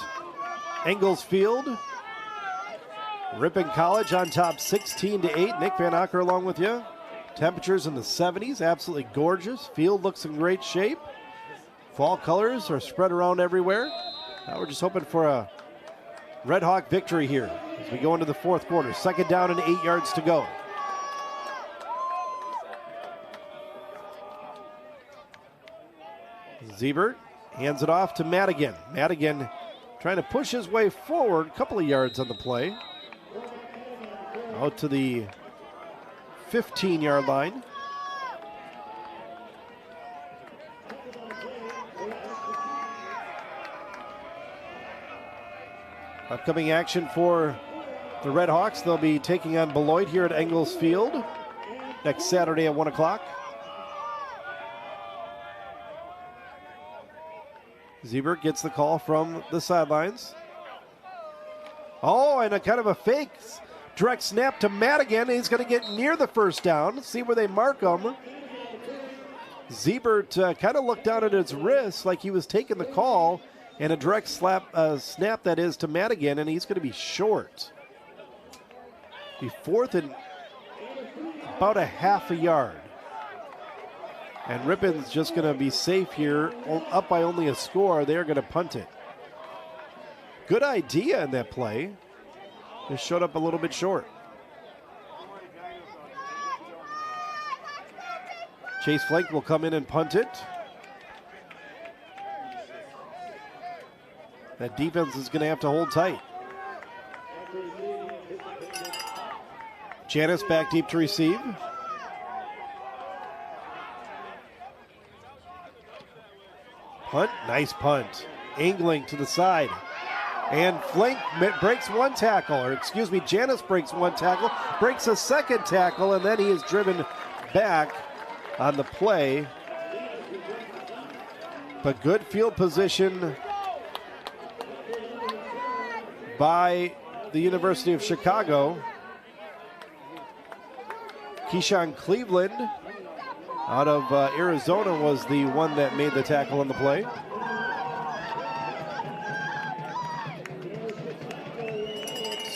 Ingalls Field. Ripon College on top 16-8. Nick Van Nocker along with you. Temperatures in the 70s, absolutely gorgeous. Field looks in great shape. Fall colors are spread around everywhere. Now we're just hoping for a Red Hawk victory here as we go into the fourth quarter. 2nd down and 8 yards to go. Siebert hands it off to Madigan. Madigan trying to push his way forward, a couple of yards on the play. Out to the 15-yard line. Upcoming action for the Redhawks. They'll be taking on Beloit here at Ingalls Field next Saturday at 1 o'clock. Siebert gets the call from the sidelines. Oh, and a kind of a fake direct snap to Madigan. He's going to get near the first down. See where they mark him. Siebert kind of looked down at his wrist like he was taking the call, and a direct snap that is to Madigan, and he's going to be short. Be fourth and about a half a yard. And Ripon's just going to be safe here, up by only a score. They're going to punt it. Good idea in that play. Just showed up a little bit short. Chase Flake will come in and punt it. That defense is going to have to hold tight. Janis back deep to receive. Punt, nice punt. Angling to the side. And Flake breaks one tackle, or excuse me, Janis breaks one tackle, breaks a second tackle, and then he is driven back on the play. But good field position by the University of Chicago. Keyshawn Cleveland out of Arizona was the one that made the tackle on the play.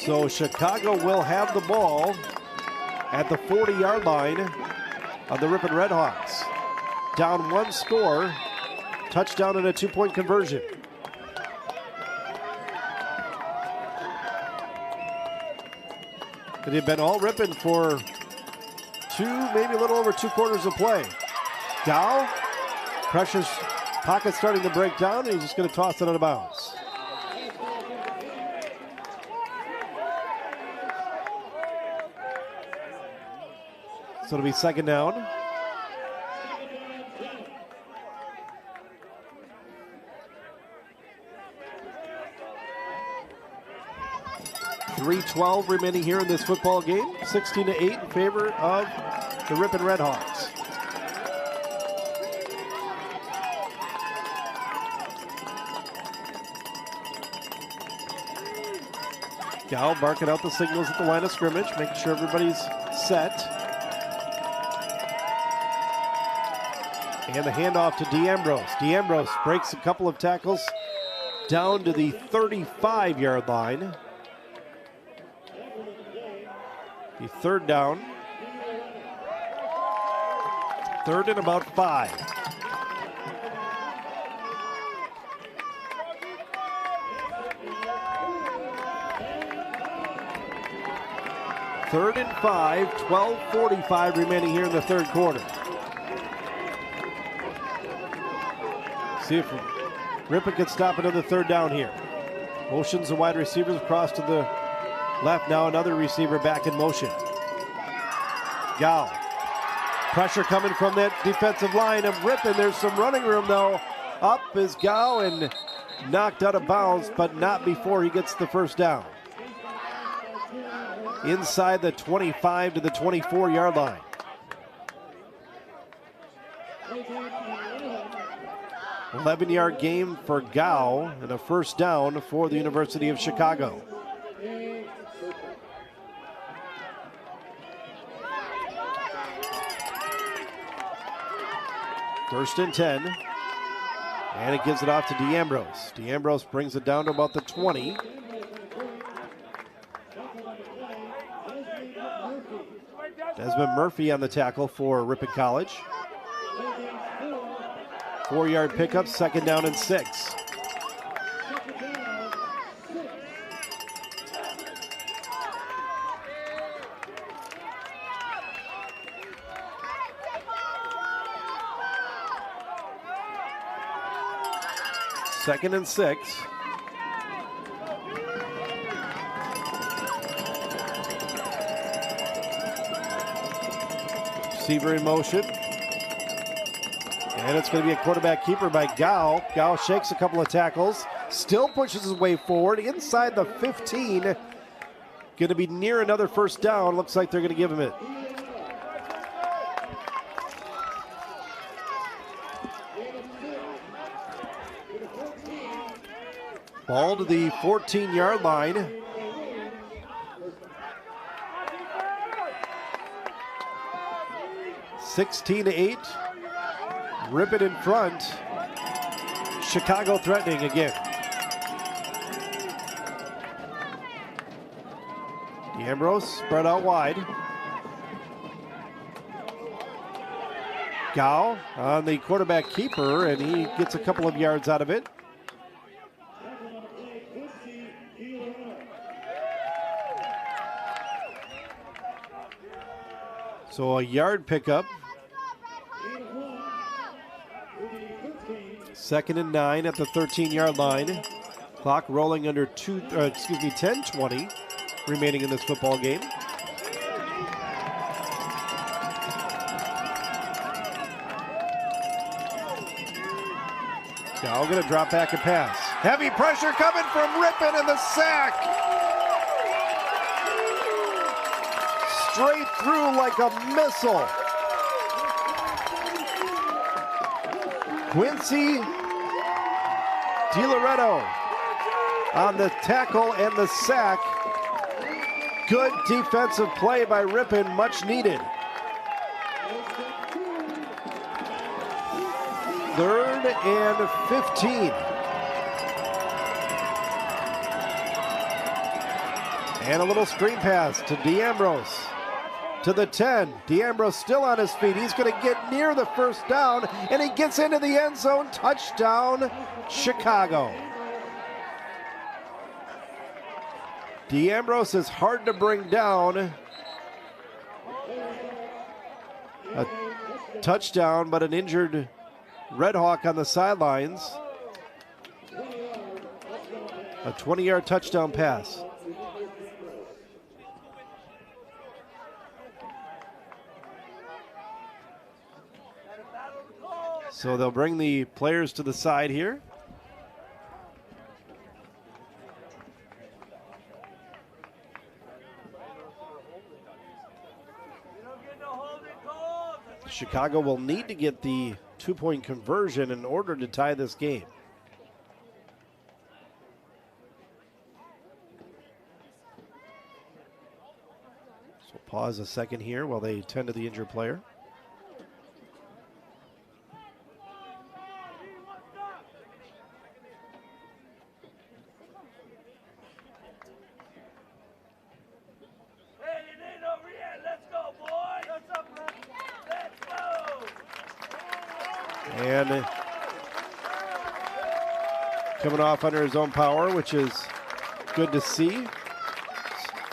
So Chicago will have the ball at the 40-yard line of the Ripon Redhawks. Down one score, touchdown and a two-point conversion. It had been all Ripon for maybe a little over 2 quarters of play. Dow, pressures, pocket starting to break down, and he's just going to toss it out of bounds. So it'll be second down. .312 remaining here in this football game. 16-8 in favor of the Ripon Redhawks. Gal barking out the signals at the line of scrimmage, making sure everybody's set. And the handoff to DeAmbrose. DeAmbrose breaks a couple of tackles down to the 35-yard line. The third down. Third and about 5. Third and 5, 12:45 remaining here in the third quarter. See if Ripon can stop another third down here. Motions the wide receivers across to the left. Now another receiver back in motion. Gao. Pressure coming from that defensive line of Ripon. There's some running room though. Up is Gao and knocked out of bounds, but not before he gets the first down. Inside the 25 to the 24-yard line. .11-yard game for Gao and a first down for the University of Chicago. First and 10. And it gives it off to DeAmbrose. DeAmbrose brings it down to about the 20. Desmond Murphy on the tackle for Ripon College. 4-yard pickup, second down and 6. 2nd and 6. Receiver in motion. And it's going to be a quarterback keeper by Gao. Gao shakes a couple of tackles. Still pushes his way forward inside the 15. Going to be near another first down. Looks like they're going to give him it. Ball to the 14-yard line. (16-8). Ripon in front. Chicago threatening again. D'Ambrose spread out wide. Gao on the quarterback keeper, and he gets a couple of yards out of it. So a yard pickup. 2nd and 9 at the 13-yard line. Clock rolling under 10:20 remaining in this football game. Now going to drop back and pass. Heavy pressure coming from Ripon and the sack. Straight through like a missile. Quincy DiLoretto on the tackle and the sack. Good defensive play by Ripon, much needed. 3rd and 15. And a little screen pass to D'Ambrose. To the 10. D'Ambrose still on his feet. He's going to get near the first down, and he gets into the end zone. Touchdown, Chicago. D'Ambrose is hard to bring down. A touchdown, but an injured Redhawk on the sidelines. A 20-yard touchdown pass. So they'll bring the players to the side here. Chicago will need to get the 2-point conversion in order to tie this game. So pause a second here while they tend to the injured player. And coming off under his own power, which is good to see.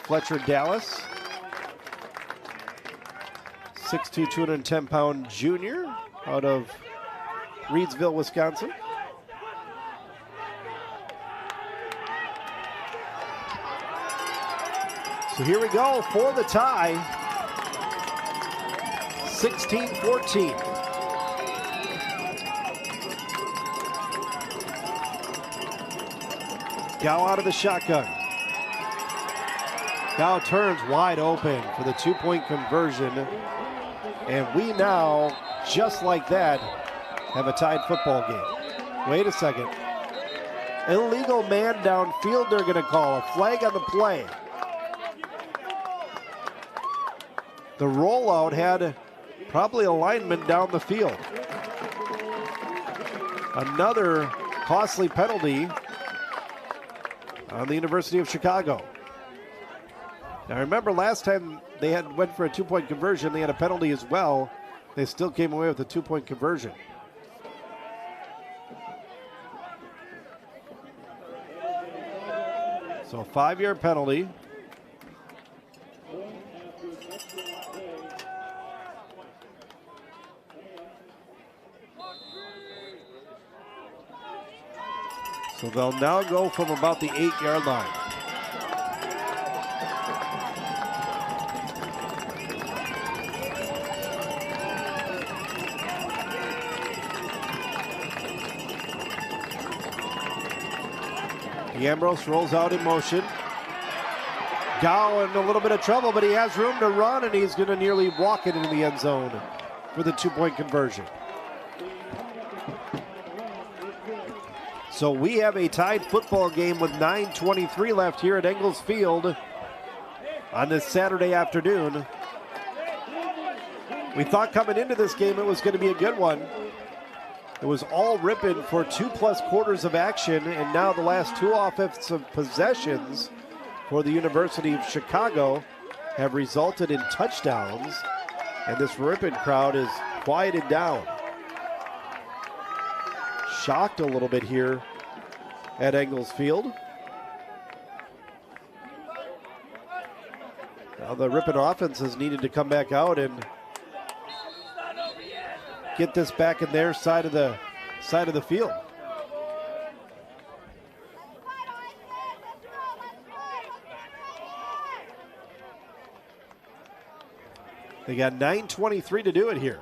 Fletcher Dallas, 6'2", 210-pound junior out of Reedsville, Wisconsin. So here we go for the tie. 16-14. Gao out of the shotgun. Gao turns wide open for the 2-point conversion. And we now, just like that, have a tied football game. Wait a second. Illegal man downfield they're going to call. A flag on the play. The rollout had probably a lineman down the field. Another costly penalty on the University of Chicago. Now remember, last time they went for a 2-point conversion, they had a penalty as well. They still came away with a 2-point conversion. So a 5-yard penalty. So they'll now go from about the 8-yard line. Ambrose rolls out in motion. Dow in a little bit of trouble, but he has room to run, and he's going to nearly walk it into the end zone for the 2-point conversion. So we have a tied football game with 9:23 left here at Ingalls Field on this Saturday afternoon. We thought coming into this game it was going to be a good one. It was all Ripon for 2+ quarters of action, and now the last 2 offensive possessions for the University of Chicago have resulted in touchdowns, and this Ripon crowd is quieted down. Shocked a little bit here at Ingalls Field. Now the Ripon offense has needed to come back out and get this back in their side of the field. They got 9:23 to do it here.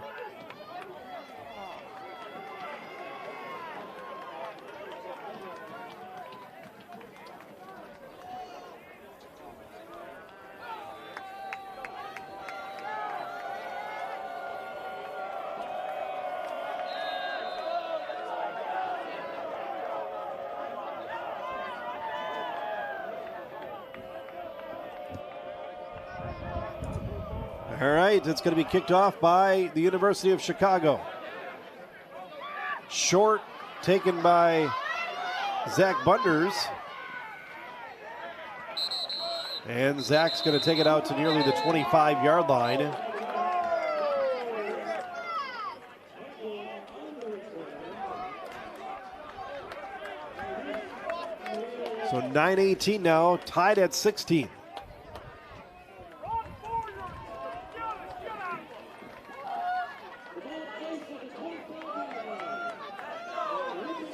All right, it's going to be kicked off by the University of Chicago. Short, taken by Zach Bunders. And Zach's going to take it out to nearly the 25-yard line. So 9:18 now, tied at 16.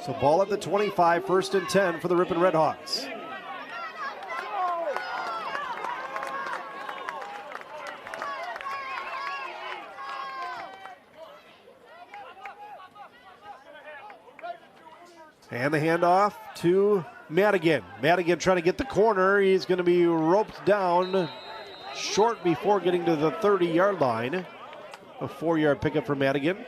So ball at the 25, 1st and 10 for the Ripon Redhawks. And the handoff to Madigan. Madigan trying to get the corner. He's going to be roped down short before getting to the 30-yard line. A 4-yard pickup for Madigan.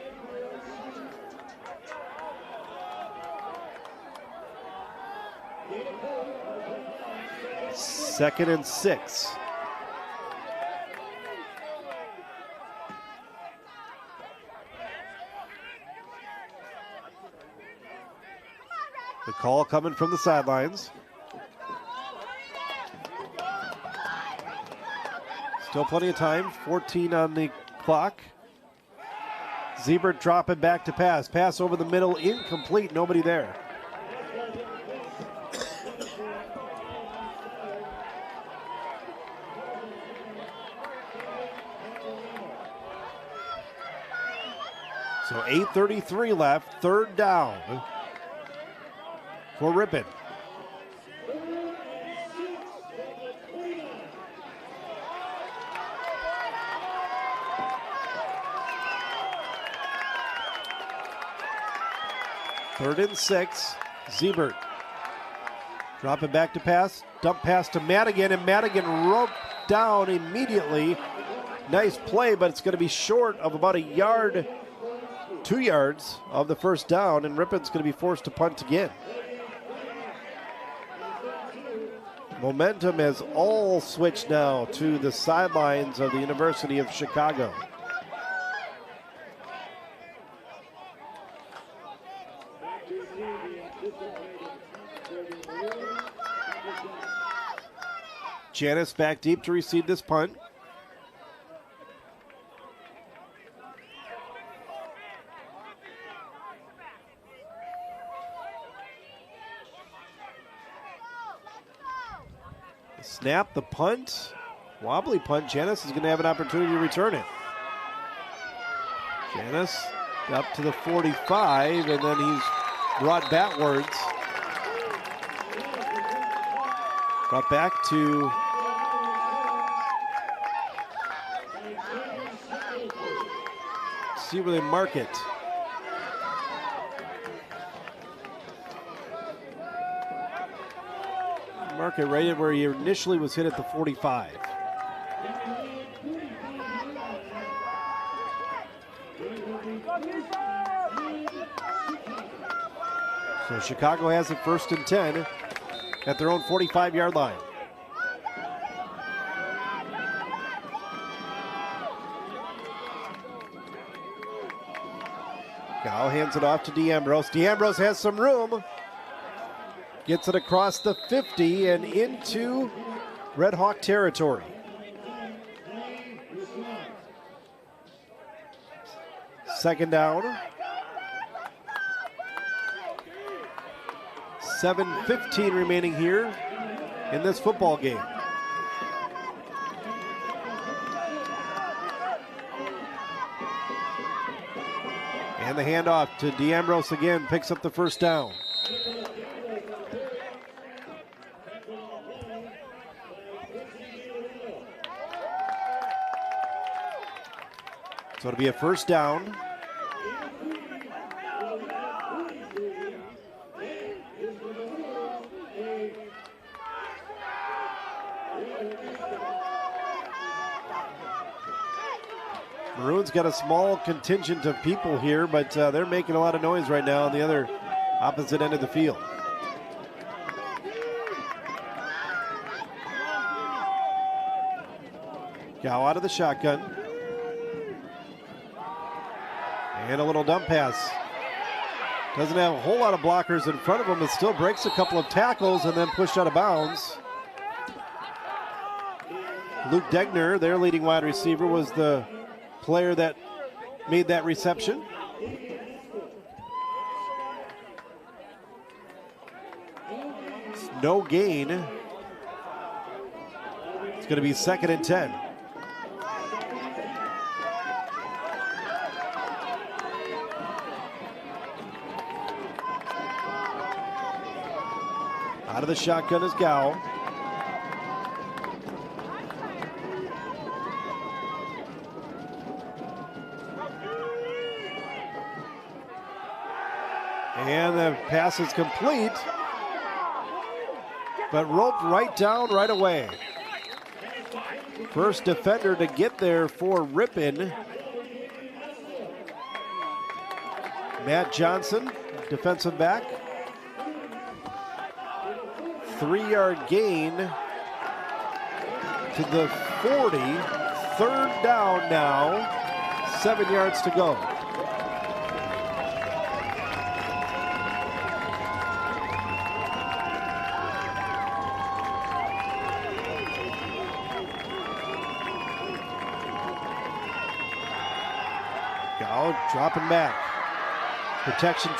Second and 6. The call coming from the sidelines. Still plenty of time, 14 on the clock. Siebert dropping back to pass. Pass over the middle, incomplete, nobody there. So 8:33 left, 3rd down for Ripon. Third and 6, Siebert. Drop it back to pass, dump pass to Madigan, and Madigan roped down immediately. Nice play, but it's going to be short of about a yard, 2 yards of the 1st down, and Ripon's going to be forced to punt again. Momentum has all switched now to the sidelines of the University of Chicago. Janice back deep to receive this punt. Snap, the punt, wobbly punt. Janice is going to have an opportunity to return it. Janice up to the 45, and then he's brought backwards Brought back to see where they mark it. Mark it right at where he initially was hit at the 45. So Chicago has it 1st and 10 at their own 45-yard line. Gal hands it off to DeAmbrose. DeAmbrose has some room. Gets it across the 50 and into Red Hawk territory. Second down. 7:15 remaining here in this football game. And the handoff to DeAmbrose again, picks up the first down. So it'll be a first down. Maroons got a small contingent of people here, but they're making a lot of noise right now on the other opposite end of the field. Gow out of the shotgun. And a little dump pass. Doesn't have a whole lot of blockers in front of him. It still breaks a couple of tackles and then pushed out of bounds. Luke Degner, their leading wide receiver, was the player that made that reception. It's no gain. It's going to be 2nd and 10. Out of the shotgun is Gow. And the pass is complete, but roped right down right away. First defender to get there for Ripon. Matt Johnson, defensive back. 3-yard gain to the 40. 3rd down now, 7 yards to go. Dropping back. Protection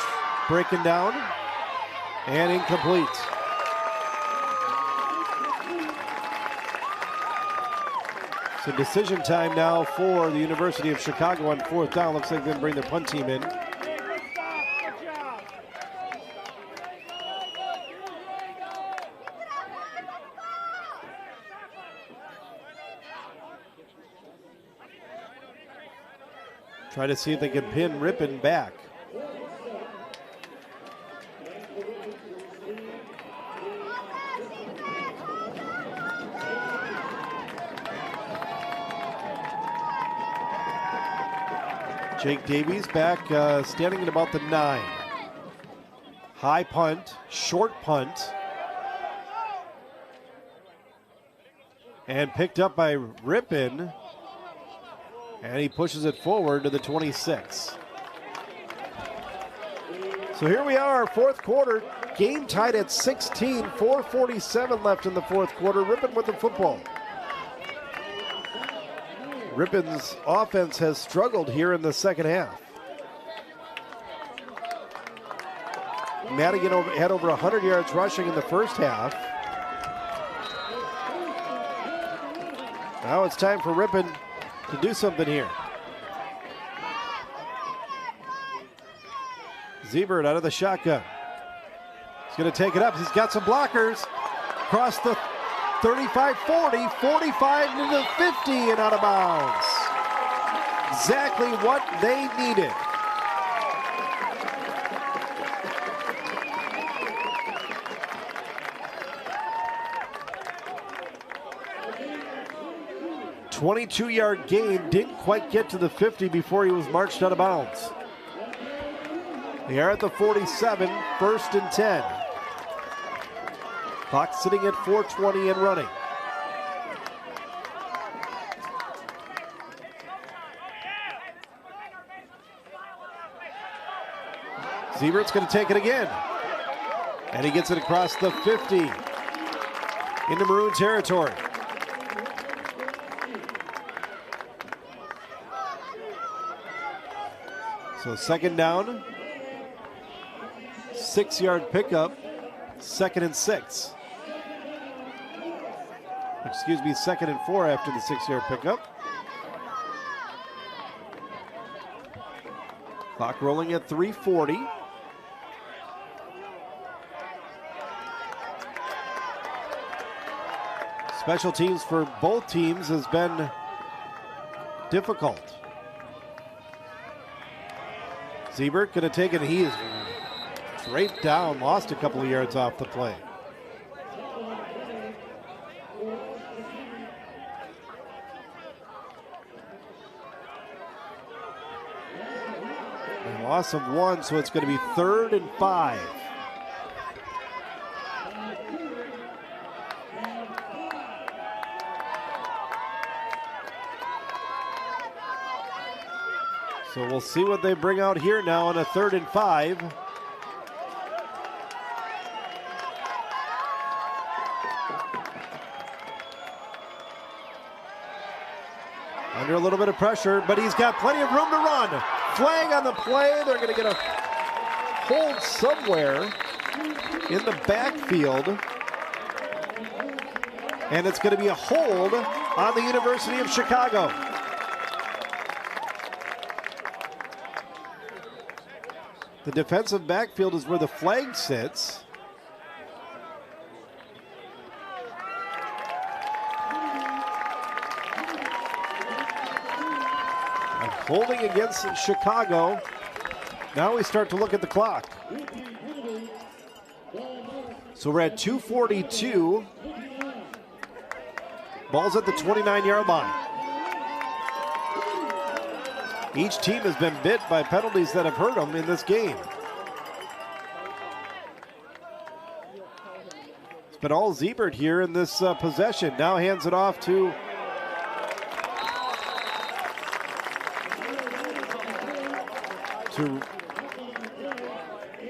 breaking down. And incomplete. So decision time now for the University of Chicago on 4th down. Looks like they're going to bring their punt team in. Try to see if they can pin Ripon back. Jake Davies back, standing at about the 9. High punt, short punt. And picked up by Ripon. And he pushes it forward to the 26. So here we are, 4th quarter. Game tied at 16. 4:47 left in the 4th quarter. Ripon with the football. Ripon's offense has struggled here in the 2nd half. Madigan had over 100 yards rushing in the 1st half. Now it's time for Ripon to do something here. Siebert out of the shotgun. He's going to take it up. He's got some blockers. Across the 35-40, 45 to the 50 and out of bounds. Exactly what they needed. A 22-yard gain, didn't quite get to the 50 before he was marched out of bounds. They are at the 47, 1st and 10. Clock sitting at 4:20 and running. Siebert's going to take it again. And he gets it across the 50 into Maroon territory. So second down, 6-yard pickup, 2nd and 6. Excuse me, 2nd and 4 after the 6-yard pickup. Clock rolling at 3:40. Special teams for both teams has been difficult. Siebert going to take it. He is draped down, lost a couple of yards off the play. A loss of 1, so it's going to be 3rd and 5. So we'll see what they bring out here now on a 3rd and 5. Under a little bit of pressure, but he's got plenty of room to run. Flag on the play. They're going to get a hold somewhere in the backfield. And it's going to be a hold on the University of Chicago. The defensive backfield is where the flag sits. And holding against Chicago. Now we start to look at the clock. So we're at 2:42. Ball's at the 29-yard line. Each team has been bit by penalties that have hurt them in this game. It's been all Siebert here in this possession. Now hands it off to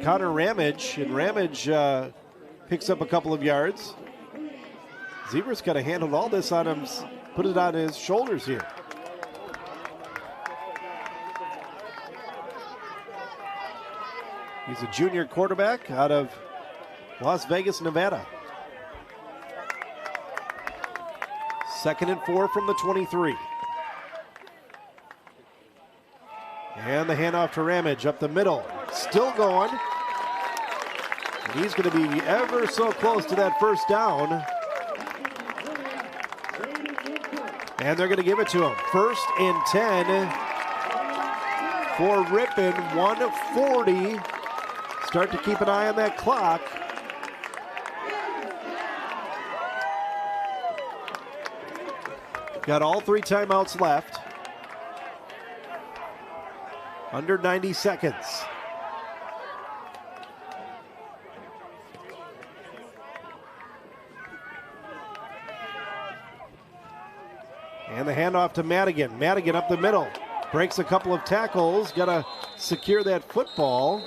Connor Ramage, and Ramage picks up a couple of yards. Siebert's got to handle all this on him, put it on his shoulders here. He's a junior quarterback out of Las Vegas, Nevada. 2nd and 4 from the 23. And the handoff to Ramage up the middle. Still going. And he's going to be ever so close to that first down. And they're going to give it to him. 1st and 10 for Ripon. 1:40. Start to keep an eye on that clock. Got all 3 timeouts left. Under 90 seconds. And the handoff to Madigan. Madigan up the middle. Breaks a couple of tackles. Got to secure that football.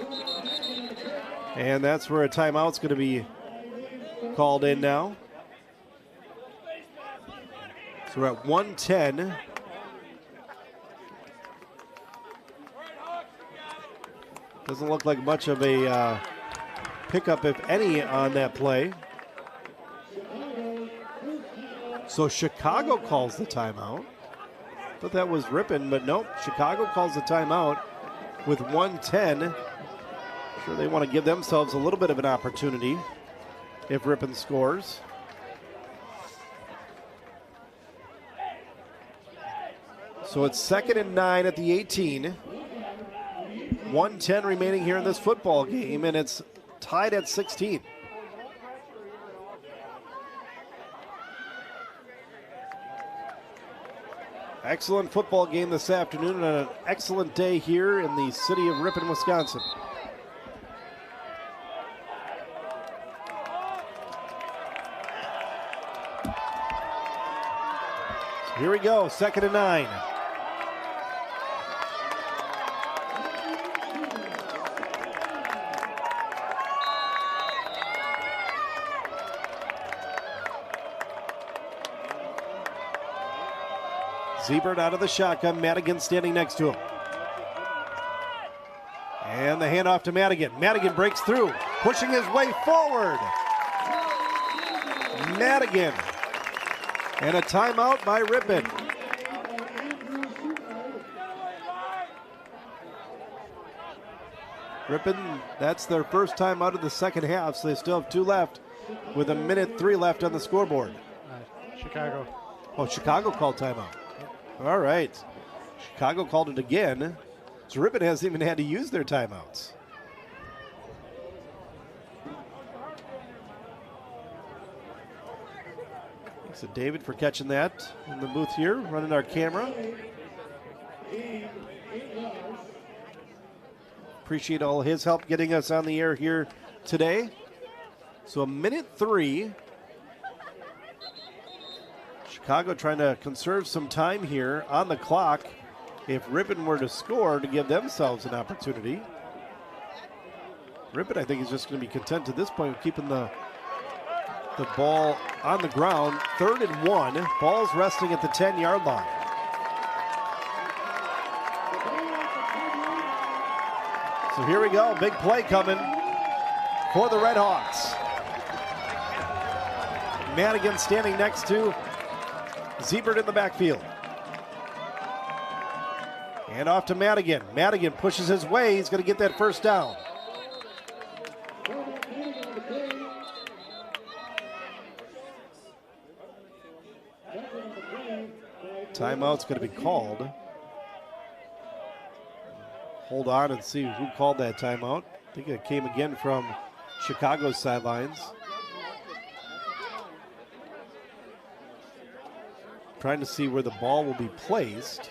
And that's where a timeout's going to be called in now. So we're at 1:10. Doesn't look like much of a pickup, if any, on that play. So Chicago calls the timeout. Thought that was Ripon, but nope. Chicago calls the timeout with 1:10. Sure, they want to give themselves a little bit of an opportunity if Ripon scores. So it's 2nd and 9 at the 18. 1:10 remaining here in this football game, and it's tied at 16. Excellent football game this afternoon and an excellent day here in the city of Ripon, Wisconsin. So here we go, 2nd and 9. Siebert out of the shotgun, Madigan standing next to him. And the handoff to Madigan. Madigan breaks through, pushing his way forward. Madigan. And a timeout by Ripon. Ripon, that's their first time out of the second half, so they still have 2 left with 1:03 left on the scoreboard. Chicago. Oh, Chicago called timeout. All right. Chicago called it again. So Ripon hasn't even had to use their timeouts. Thanks to David for catching that in the booth here, running our camera. Appreciate all his help getting us on the air here today. So 1:03. Chicago trying to conserve some time here on the clock if Ripon were to score to give themselves an opportunity. Ripon, I think, is just going to be content to this point with keeping the ball on the ground. 3rd and 1. Ball's resting at the 10-yard line. So here we go. Big play coming for the Redhawks. Madigan standing next to Siebert in the backfield. And off to Madigan. Madigan pushes his way. He's going to get that first down. Timeout's going to be called. Hold on and see who called that timeout. I think it came again from Chicago's sidelines. Trying to see where the ball will be placed.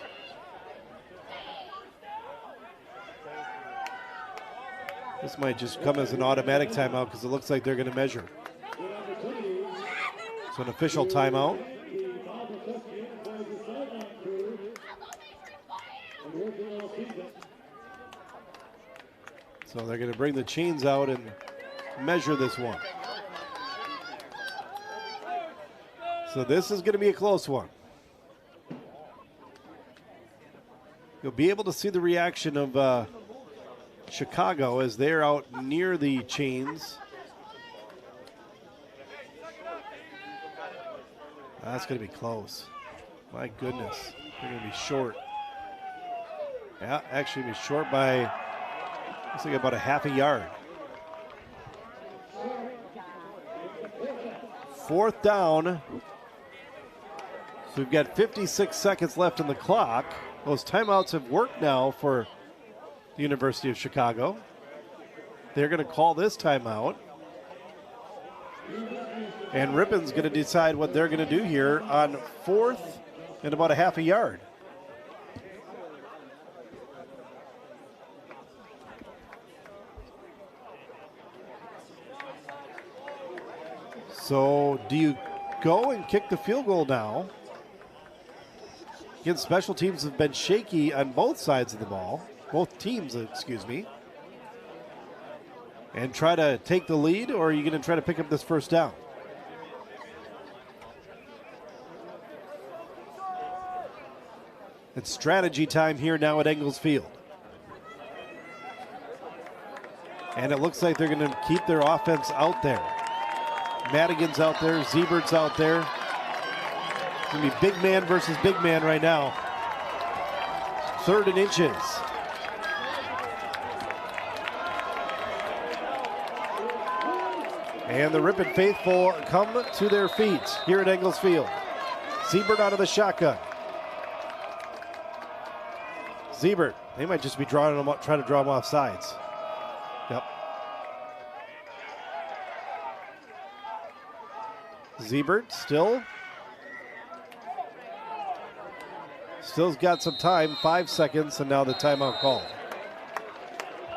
This might just come as an automatic timeout because it looks like they're going to measure. So an official timeout. So they're going to bring the chains out and measure this one. So this is going to be a close one. You'll be able to see the reaction of Chicago as they're out near the chains. That's going to be close. My goodness. They're going to be short. Yeah, actually be short by, looks like about a half a yard. 4th down. So we've got 56 seconds left on the clock. Those timeouts have worked now for the University of Chicago. They're going to call this timeout. And Ripon's going to decide what they're going to do here on 4th and about a half a yard. So do you go and kick the field goal now? Again, special teams have been shaky on both sides of the ball. Both teams, excuse me. And try to take the lead, or are you going to try to pick up this first down? It's strategy time here now at Ingalls Field. And it looks like they're going to keep their offense out there. Madigan's out there, Siebert's out there. It's going to be big man versus big man right now. 3rd and inches. And the Ripon faithful come to their feet here at Ingalls Field. Siebert out of the shotgun. Siebert. They might just be trying to draw him off sides. Yep. Siebert still's got some time, 5 seconds, and now the timeout call.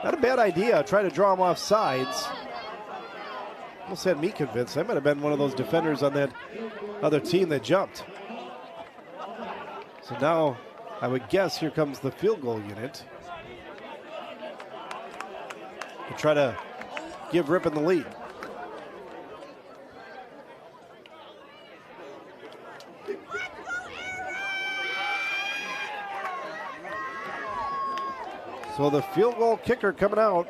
Not a bad idea, try to draw him off sides. Almost had me convinced. I might have been one of those defenders on that other team that jumped. So now I would guess here comes the field goal unit to try to give Ripon the lead. So the field goal kicker coming out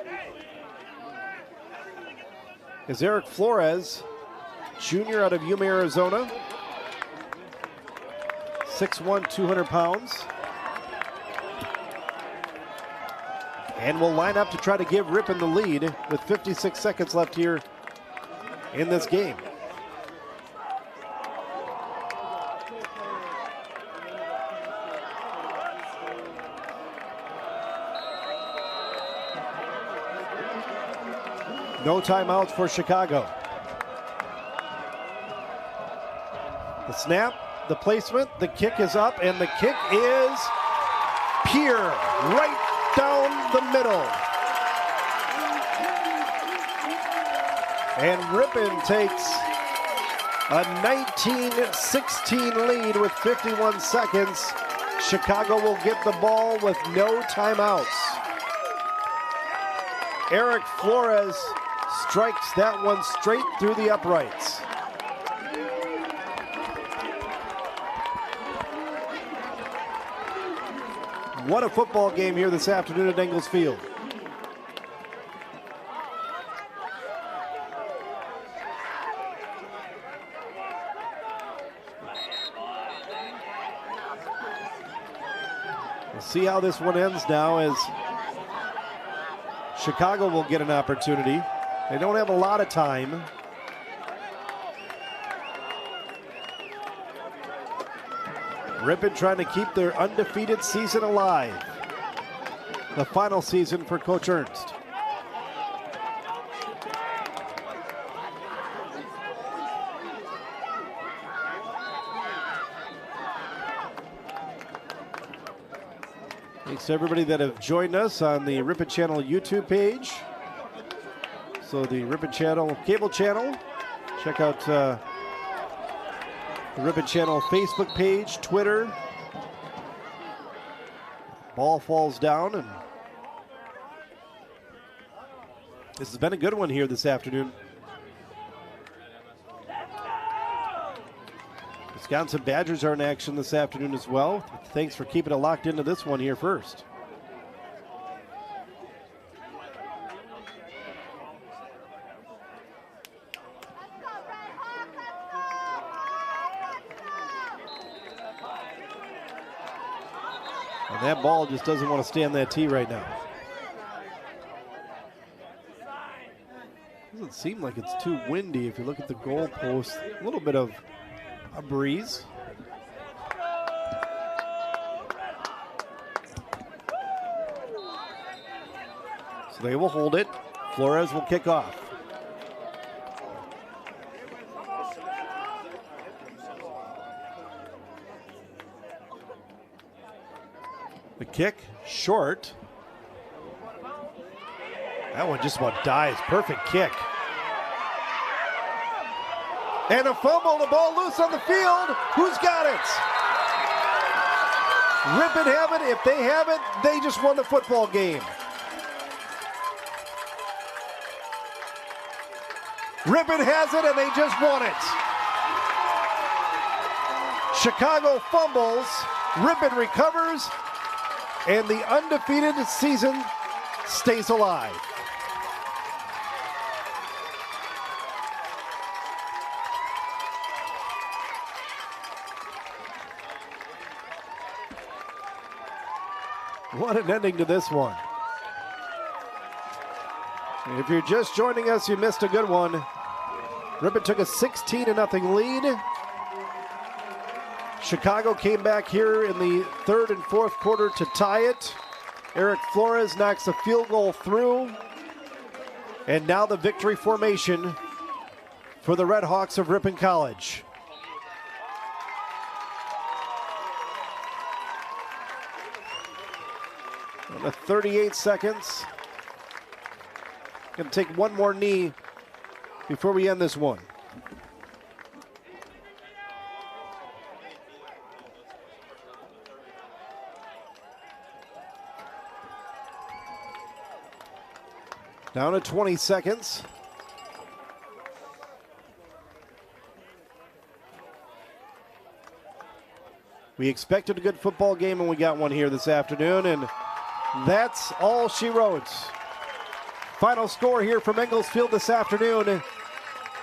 is Eric Flores, junior out of Yuma, Arizona. 6'1", 200 pounds. And will line up to try to give Ripon the lead with 56 seconds left here in this game. No timeouts for Chicago. The snap, the placement, the kick is up, and the kick is pure, right down the middle. And Ripon takes a 19-16 lead with 51 seconds. Chicago will get the ball with no timeouts. Eric Flores strikes that one straight through the uprights. What a football game here this afternoon at Ingalls Field. We'll see how this one ends now as Chicago will get an opportunity. They don't have a lot of time. Ripon trying to keep their undefeated season alive. The final season for Coach Ernst. Thanks to everybody that have joined us on the Ripon Channel YouTube page. So the Ripon Channel cable channel. Check out the Ripon Channel Facebook page, Twitter. Ball falls down, and this has been a good one here this afternoon. Wisconsin Badgers are in action this afternoon as well. Thanks for keeping it locked into this one here first. And that ball just doesn't want to stay on that tee right now. Doesn't seem like it's too windy if you look at the goalpost. A little bit of a breeze. So they will hold it. Flores will kick off. The kick, short. That one just about dies. Perfect kick. And a fumble, the ball loose on the field. Who's got it? Ripon have it. If they have it, they just won the football game. Ripon has it, and they just won it. Chicago fumbles. Ripon recovers. And the undefeated season stays alive. What an ending to this one. If you're just joining us, you missed a good one. Ripon took a 16-0 lead. Chicago came back here in the third and fourth quarter to tie it. Eric Flores knocks a field goal through. And now the victory formation for the Redhawks of Ripon College. And 38 seconds. Going to take one more knee before we end this one. Down to 20 seconds. We expected a good football game, and we got one here this afternoon, and that's all she wrote. Final score here from Ingalls Field this afternoon.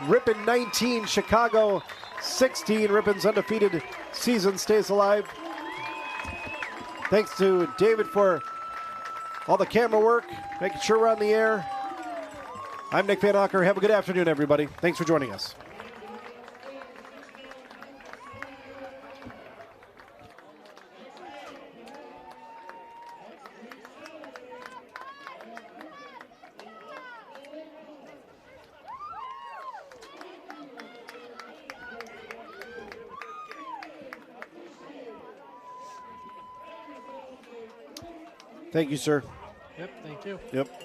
Ripon 19, Chicago 16. Ripon's undefeated season stays alive. Thanks to David for all the camera work, making sure we're on the air. I'm Nick Van Nocker. Have a good afternoon, everybody. Thanks for joining us. Thank you, sir. Yep, thank you. Yep.